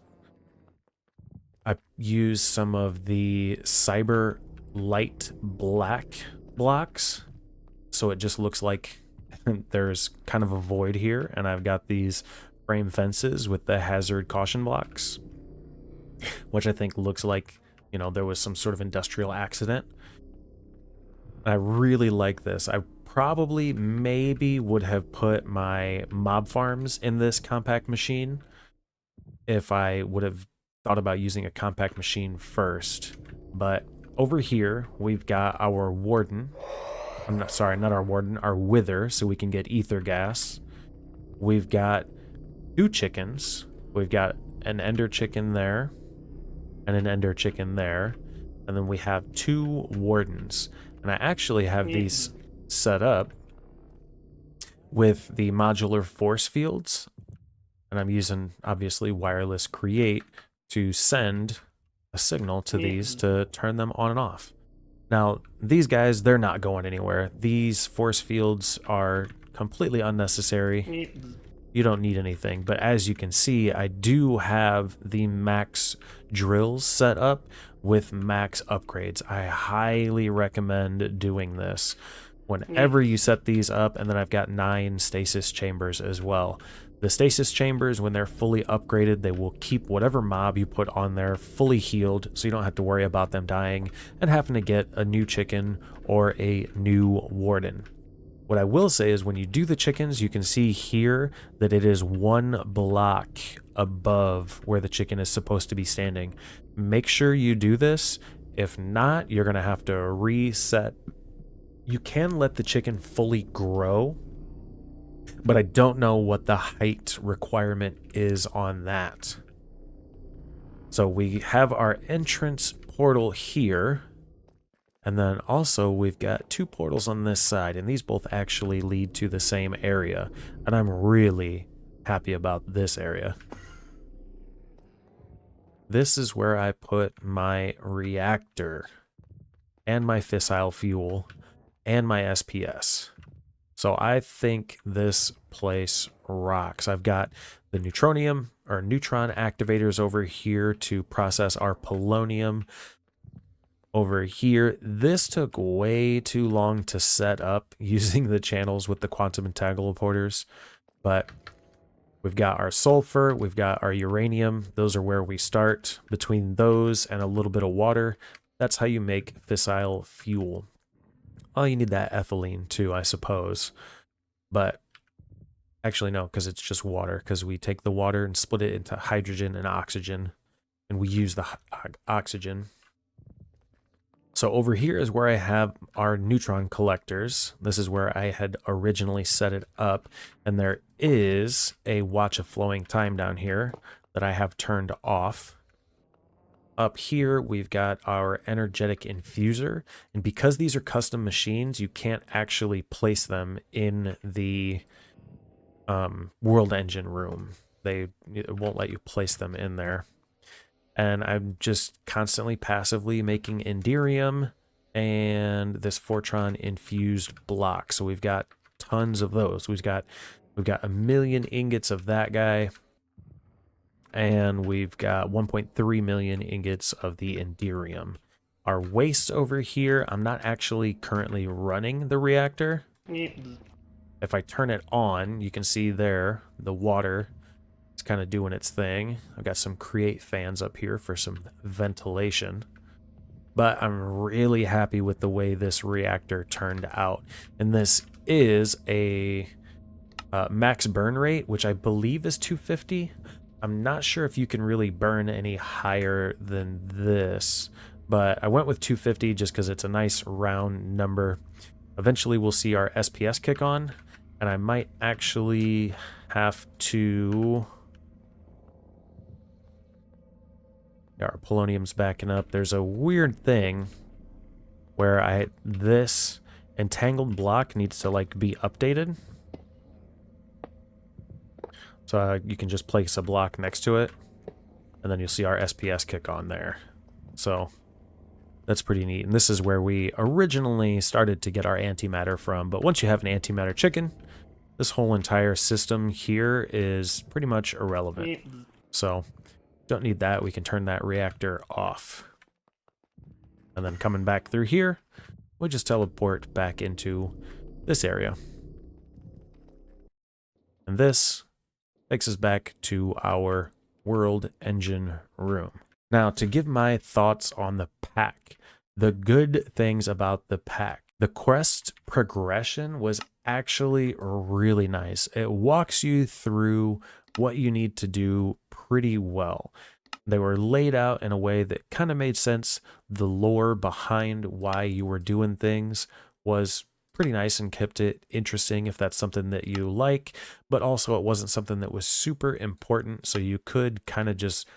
I used some of the cyber light black blocks, so it just looks like there's kind of a void here, and I've got these frame fences with the hazard caution blocks, which I think looks like, you know, there was some sort of industrial accident. I really like this. I probably maybe would have put my mob farms in this compact machine if I would have thought about using a compact machine first. But over here, we've got our warden. I'm not sorry, not our warden, our wither, so we can get ether gas. We've got 2 chickens. We've got an ender chicken there and an ender chicken there. And then we have 2 wardens. And I actually have these set up with the modular force fields. And I'm using, obviously, wireless create to send a signal to these to turn them on and off. Now, these guys, they're not going anywhere. These force fields are completely unnecessary. You don't need anything. But as you can see, I do have the max drills set up with max upgrades. I highly recommend doing this whenever you set these up. And then I've got 9 stasis chambers as well. The stasis chambers, when they're fully upgraded, they will keep whatever mob you put on there fully healed, so you don't have to worry about them dying and having to get a new chicken or a new warden. What I will say is when you do the chickens, you can see here that it is 1 block above where the chicken is supposed to be standing. Make sure you do this. If not, you're going to have to reset. You can let the chicken fully grow, but I don't know what the height requirement is on that. So we have our entrance portal here. And then also we've got 2 portals on this side, and these both actually lead to the same area. And I'm really happy about this area. This is where I put my reactor and my fissile fuel and my SPS. So I think this place rocks. I've got the neutronium or neutron activators over here to process our polonium. Over here, this took way too long to set up using the channels with the quantum entangleporters, but we've got our sulfur, we've got our uranium. Those are where we start. Between those and a little bit of water, that's how you make fissile fuel. Oh, you need that ethylene too, I suppose. But actually, no, because it's just water, because we take the water and split it into hydrogen and oxygen, and we use the oxygen. So over here is where I have our neutron collectors. This is where I had originally set it up. And there is a watch of flowing time down here that I have turned off. Up here, we've got our energetic infuser. And because these are custom machines, you can't actually place them in the world engine room. It won't let you place them in there. And I'm just constantly passively making Enderium and this Fortron infused block. So we've got tons of those. We've got 1 million ingots of that guy. And we've got 1.3 million ingots of the Enderium. Our waste over here, I'm not actually currently running the reactor. If I turn it on, you can see there the water. It's kind of doing its thing. I've got some create fans up here for some ventilation. But I'm really happy with the way this reactor turned out. And this is a max burn rate, which I believe is 250. I'm not sure if you can really burn any higher than this, but I went with 250 just because it's a nice round number. Eventually we'll see our SPS kick on, and I might actually have to... Our polonium's backing up. There's a weird thing where this entangled block needs to like be updated. So you can just place a block next to it, and then you'll see our SPS kick on there. So that's pretty neat. And this is where we originally started to get our antimatter from. But once you have an antimatter chicken, this whole entire system here is pretty much irrelevant. So don't need that. We can turn that reactor off. And then coming back through here, we'll just teleport back into this area. And this takes us back to our world engine room. Now, to give my thoughts on the pack, the good things about the pack. The quest progression was actually really nice. It walks you through what you need to do pretty well. They were laid out in a way that kind of made sense. The lore behind why you were doing things was pretty nice and kept it interesting if that's something that you like, but also it wasn't something that was super important, so you could kind of just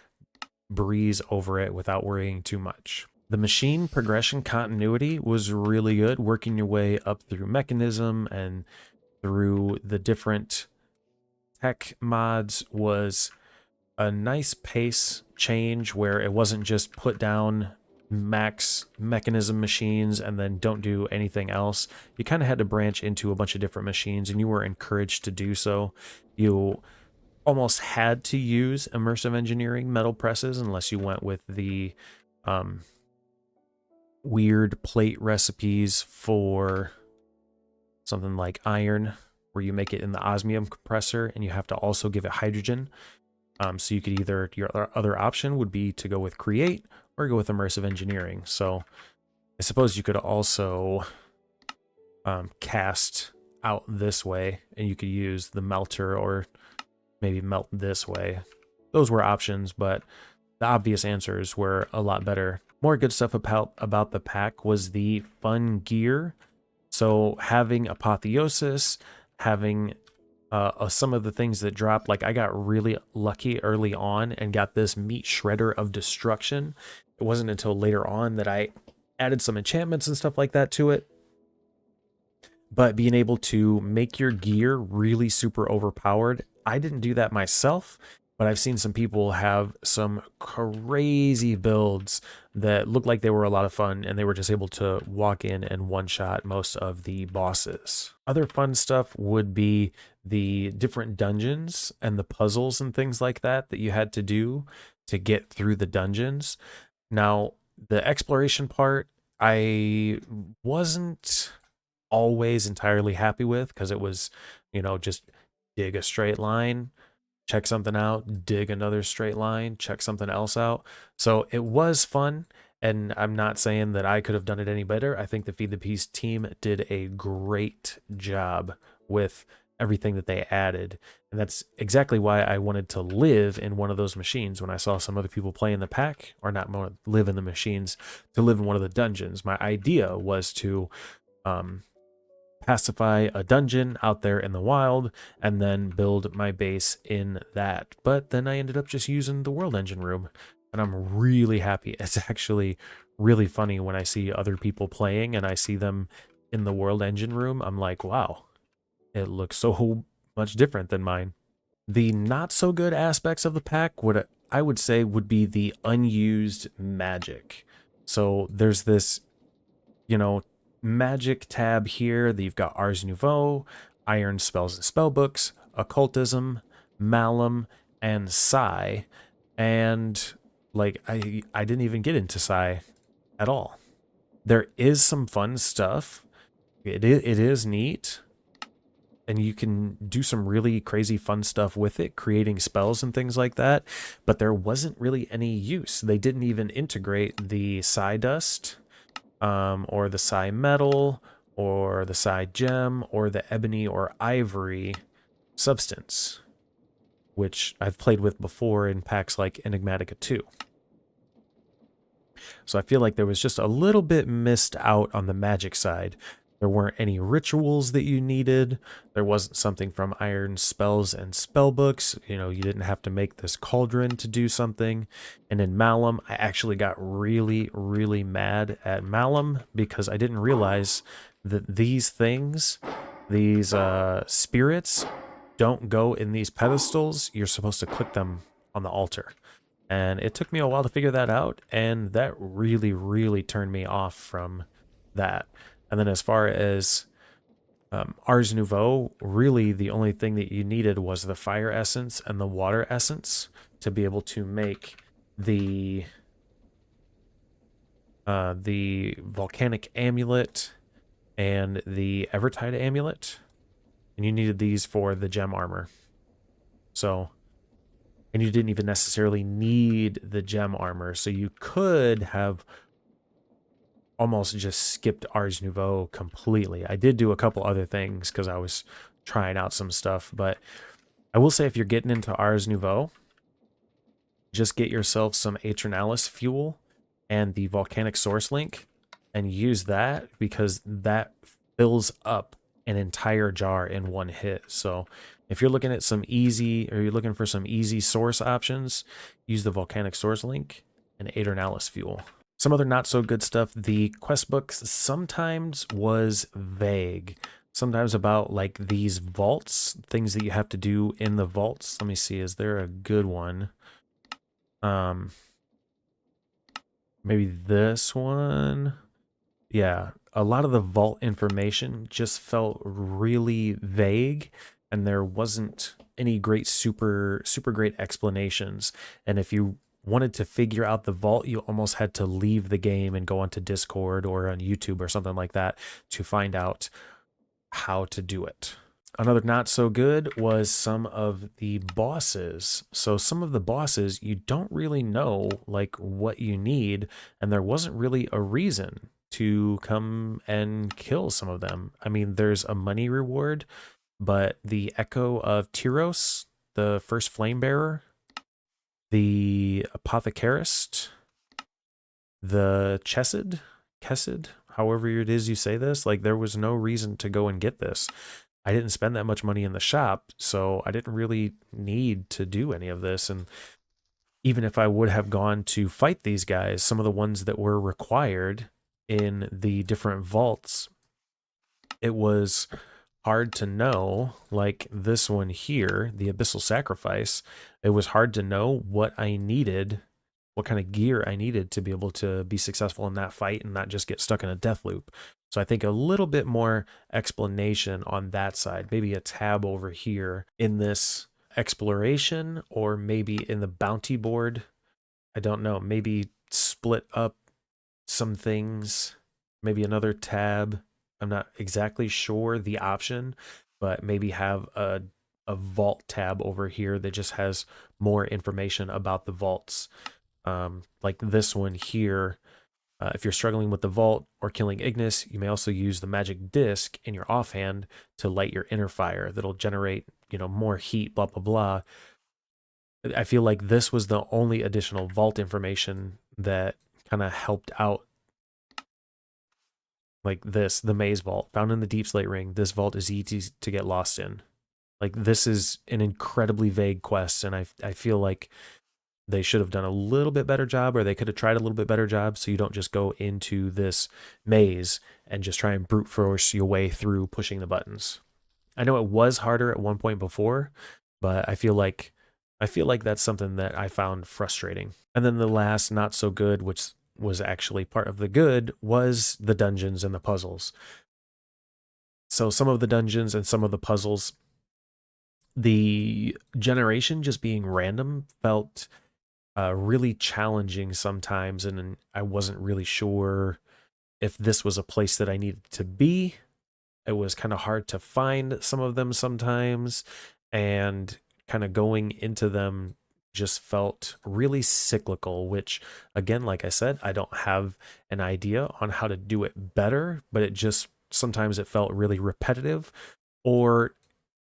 breeze over it without worrying too much. The machine progression continuity was really good, working your way up through mechanism and through the different tech mods was a nice pace change where it wasn't just put down max mechanism machines and then don't do anything else. You kind of had to branch into a bunch of different machines, and you were encouraged to do so. You almost had to use immersive engineering metal presses unless you went with the weird plate recipes for something like iron, where you make it in the osmium compressor and you have to also give it hydrogen. So you could either, your other option would be to go with create or go with immersive engineering. So I suppose you could also cast out this way, and you could use the melter or maybe melt this way. Those were options, but the obvious answers were a lot better More good stuff about the pack was the fun gear. So having Apotheosis, having some of the things that dropped, like I got really lucky early on and got this meat shredder of destruction. It wasn't until later on that I added some enchantments and stuff like that to it. But being able to make your gear really super overpowered, I didn't do that myself, but I've seen some people have some crazy builds that looked like they were a lot of fun, and they were just able to walk in and one-shot most of the bosses. Other fun stuff would be the different dungeons and the puzzles and things like that that you had to do to get through the dungeons. Now, the exploration part, I wasn't always entirely happy with, because it was, just dig a straight line, check something out, dig another straight line, check something else out. So it was fun. And I'm not saying that I could have done it any better. I think the Feed the Peace team did a great job with everything that they added. And that's exactly why I wanted to live in one of those machines when I saw some other people play in the pack, or not live in the machines, to live in one of the dungeons. My idea was to um, pacify a dungeon out there in the wild and then build my base in that. But then I ended up just using the world engine room, and I'm really happy. It's actually really funny when I see other people playing and I see them in the world engine room. I'm like, wow, it looks so much different than mine. The not so good aspects of the pack, what I would say would be the unused magic. So there's this, you know, magic tab here that you've got Ars Nouveau, Iron Spells and Spellbooks, Occultism, Malum, and Psi. And like I didn't even get into Psi at all. There is some fun stuff. It is neat. And you can do some really crazy fun stuff with it, creating spells and things like that. But there wasn't really any use. They didn't even integrate the Psi Dust, or the Psi Metal, or the Psi Gem, or the Ebony or Ivory substance, which I've played with before in packs like Enigmatica 2. So I feel like there was just a little bit missed out on the magic side. There weren't any rituals that you needed. There wasn't something from Iron Spells and Spellbooks. You didn't have to make this cauldron to do something. And in Malum, I actually got really, really mad at Malum because I didn't realize that these things, these spirits, don't go in these pedestals. You're supposed to click them on the altar. And it took me a while to figure that out, and that really, really turned me off from that. And then as far as Ars Nouveau, really the only thing that you needed was the fire essence and the water essence to be able to make the volcanic amulet and the Evertide amulet. And you needed these for the gem armor. So, and you didn't even necessarily need the gem armor. So you could have almost just skipped Ars Nouveau completely. I did do a couple other things because I was trying out some stuff, but I will say if you're getting into Ars Nouveau, just get yourself some Aeternalis fuel and the volcanic source link and use that, because that fills up an entire jar in one hit. So if you're looking at some easy, or you're looking for some easy source options, use the volcanic source link and Aeternalis fuel. Some other not so good stuff, the quest books sometimes was vague. Sometimes about like these vaults, things that you have to do in the vaults. Let me see, is there a good one? Maybe this one. Yeah, a lot of the vault information just felt really vague, and there wasn't any great super great explanations. And if you wanted to figure out the vault, you almost had to leave the game and go onto Discord or on YouTube or something like that to find out how to do it. Another not so good was some of the bosses. So some of the bosses, you don't really know like what you need, and there wasn't really a reason to come and kill some of them. I mean, there's a money reward, but the Echo of Tyros, the first flame bearer, the apothecarist, the Chesed, however it is you say this, like there was no reason to go and get this. I didn't spend that much money in the shop, so I didn't really need to do any of this. And even if I would have gone to fight these guys, some of the ones that were required in the different vaults, it was hard to know, like this one here, the Abyssal Sacrifice, it was hard to know what I needed, what kind of gear I needed to be able to be successful in that fight and not just get stuck in a death loop. So I think a little bit more explanation on that side, maybe a tab over here in this exploration or maybe in the bounty board. I don't know, maybe split up some things, maybe another tab. I'm not exactly sure the option, but maybe have a vault tab over here that just has more information about the vaults. Like this one here. If you're struggling with the vault or killing Ignis, you may also use the magic disc in your offhand to light your inner fire. That'll generate, more heat, blah, blah, blah. I feel like this was the only additional vault information that kind of helped out. Like this, the maze vault found in the deep slate ring. This vault is easy to get lost in. Like this is an incredibly vague quest, and I feel like they should have done a little bit better job, or they could have tried a little bit better job, so you don't just go into this maze and just try and brute force your way through pushing the buttons. I know it was harder at one point before, but I feel like that's something that I found frustrating. And then the last not so good, which was actually part of the good, was the dungeons and the puzzles. So some of the dungeons and some of the puzzles, the generation just being random felt really challenging sometimes, and I wasn't really sure if this was a place that I needed to be. It was kind of hard to find some of them sometimes, and kind of going into them just felt really cyclical, which again, like I said, I don't have an idea on how to do it better, but it just sometimes it felt really repetitive, or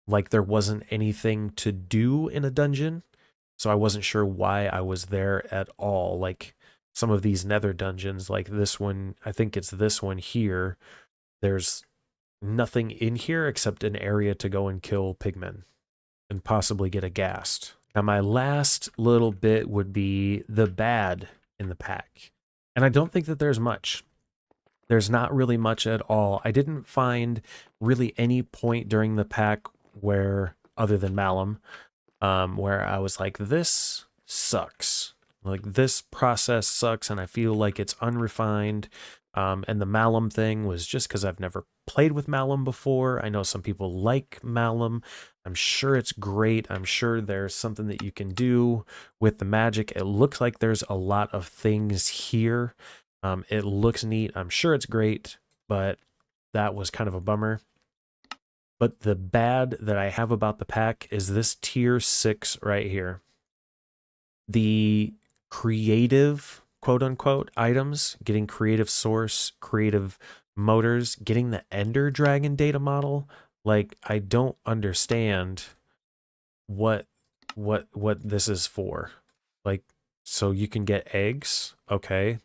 like there wasn't anything to do in a dungeon. So I wasn't sure why I was there at all. Like some of these nether dungeons, like this one, I think it's this one here. There's nothing in here except an area to go and kill pigmen and possibly get a ghast. Now, my last little bit would be the bad in the pack. And I don't think that there's much. There's not really much at all. I didn't find really any point during the pack where, other than Malum, where I was like, this sucks. Like, this process sucks, and I feel like it's unrefined. And the Malum thing was just because I've never played with Malum before. I know some people like Malum. I'm sure it's great. I'm sure there's something that you can do with the magic. It looks like there's a lot of things here. It looks neat. I'm sure it's great, but that was kind of a bummer. But the bad that I have about the pack is this tier 6 right here. The creative, quote unquote, items, getting creative source, creative motors, getting the Ender Dragon data model. Like, I don't understand what this is for. Like, so you can get eggs. Okay,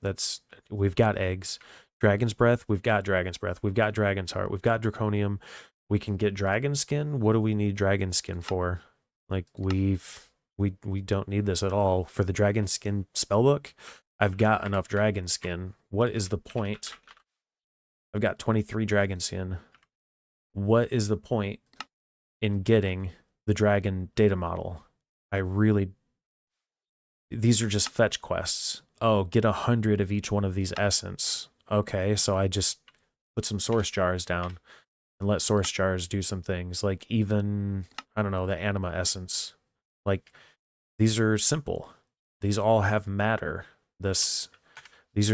we've got eggs. Dragon's Breath, we've got Dragon's Breath. We've got Dragon's Heart. We've got Draconium. We can get Dragon Skin. What do we need Dragon Skin for? Like, we don't need this at all. For the Dragon Skin spellbook, I've got enough Dragon Skin. What is the point? I've got 23 Dragon Skin. What is the point in getting the Dragon data model? These are just fetch quests. Oh, get 100 of each one of these essence. Okay, so I just put some source jars down and let source jars do some things. Like even, I don't know, the anima essence. Like, these are simple. These all have matter. They're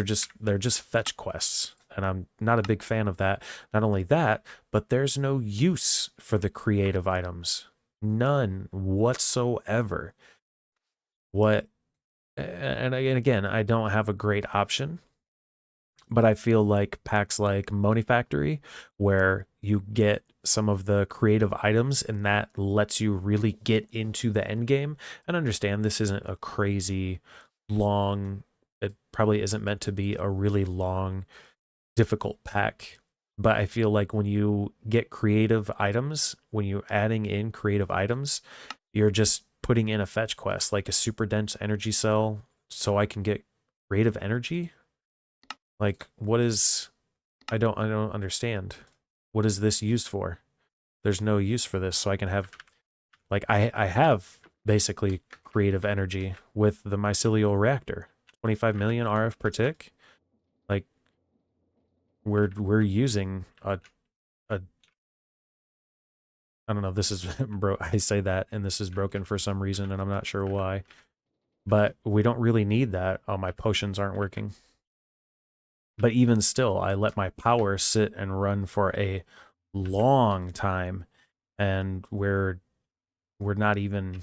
just fetch quests. And I'm not a big fan of that. Not only that, but there's no use for the creative items. None whatsoever. And again, I don't have a great option, but I feel like packs like Money Factory, where you get some of the creative items and that lets you really get into the end game. And understand this isn't a crazy long probably isn't meant to be a really long, difficult pack. But I feel like when you get creative items, when you're adding in creative items, you're just putting in a fetch quest, like a super dense energy cell, so I can get creative energy. Like, what is? I don't understand. What is this used for? There's no use for this, so I can have like I have basically creative energy with the mycelial reactor. 25 million RF per tick. Like we're using a I don't know, this is bro I say that and this is broken for some reason and I'm not sure why. But we don't really need that. Oh, my potions aren't working. But even still, I let my power sit and run for a long time and we're not even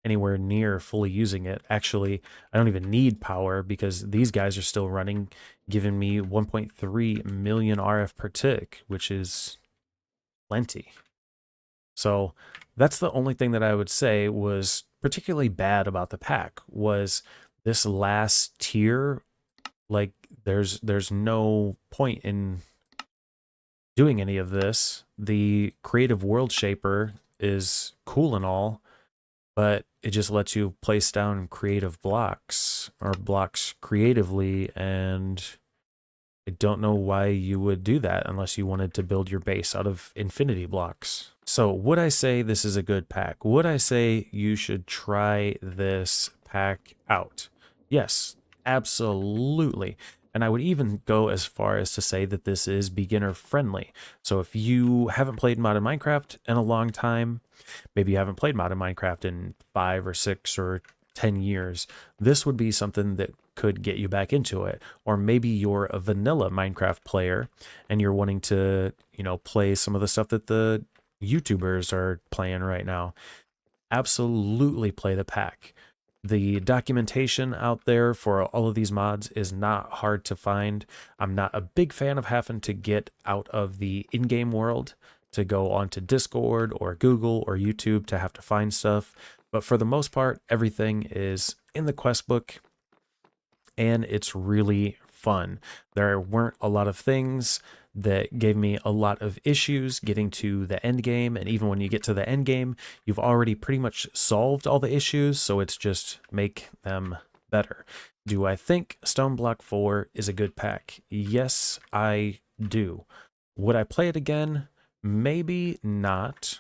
anywhere near fully using it. Actually, I don't even need power because these guys are still running, giving me 1.3 million RF per tick, which is plenty. So that's the only thing that I would say was particularly bad about the pack was this last tier. Like there's no point in doing any of this. The creative world shaper is cool and all, but it just lets you place down creative blocks or blocks creatively, and I don't know why you would do that unless you wanted to build your base out of infinity blocks. So would I say this is a good pack? Would I say you should try this pack out? Yes, absolutely. And I would even go as far as to say that this is beginner friendly. So if you haven't played modded Minecraft in a long time, maybe you haven't played modded Minecraft in 5 or 6 or 10 years, this would be something that could get you back into it. Or maybe you're a vanilla Minecraft player and you're wanting to, play some of the stuff that the YouTubers are playing right now. Absolutely play the pack. The documentation out there for all of these mods is not hard to find. I'm not a big fan of having to get out of the in-game world to go onto Discord or Google or YouTube to have to find stuff. But for the most part, everything is in the quest book and it's really fun. There weren't a lot of things that gave me a lot of issues getting to the end game, and even when you get to the end game, you've already pretty much solved all the issues, so it's just make them better. Do I think Stoneblock 4 is a good pack? Yes, I do. Would I play it again? Maybe not.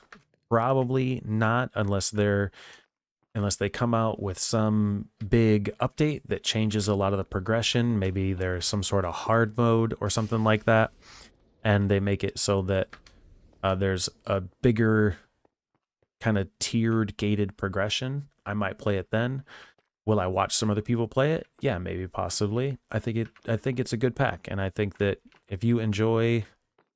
Probably not unless they come out with some big update that changes a lot of the progression. Maybe there's some sort of hard mode or something like that, and they make it so that there's a bigger kind of tiered gated progression. I might play it then. Will I watch some other people play it? Yeah, maybe possibly. I think it's a good pack, and I think that if you enjoy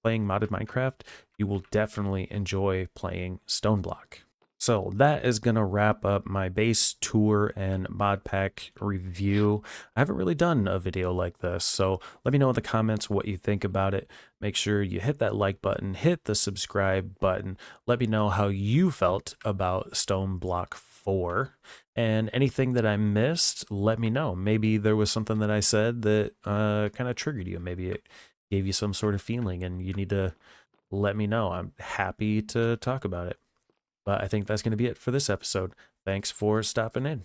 playing modded Minecraft, you will definitely enjoy playing Stoneblock. So that is going to wrap up my base tour and mod pack review. I haven't really done a video like this, so let me know in the comments what you think about it. Make sure you hit that like button, hit the subscribe button. Let me know how you felt about Stoneblock 4. And anything that I missed, let me know. Maybe there was something that I said that kind of triggered you. Maybe it gave you some sort of feeling and you need to let me know. I'm happy to talk about it. But I think that's going to be it for this episode. Thanks for stopping in.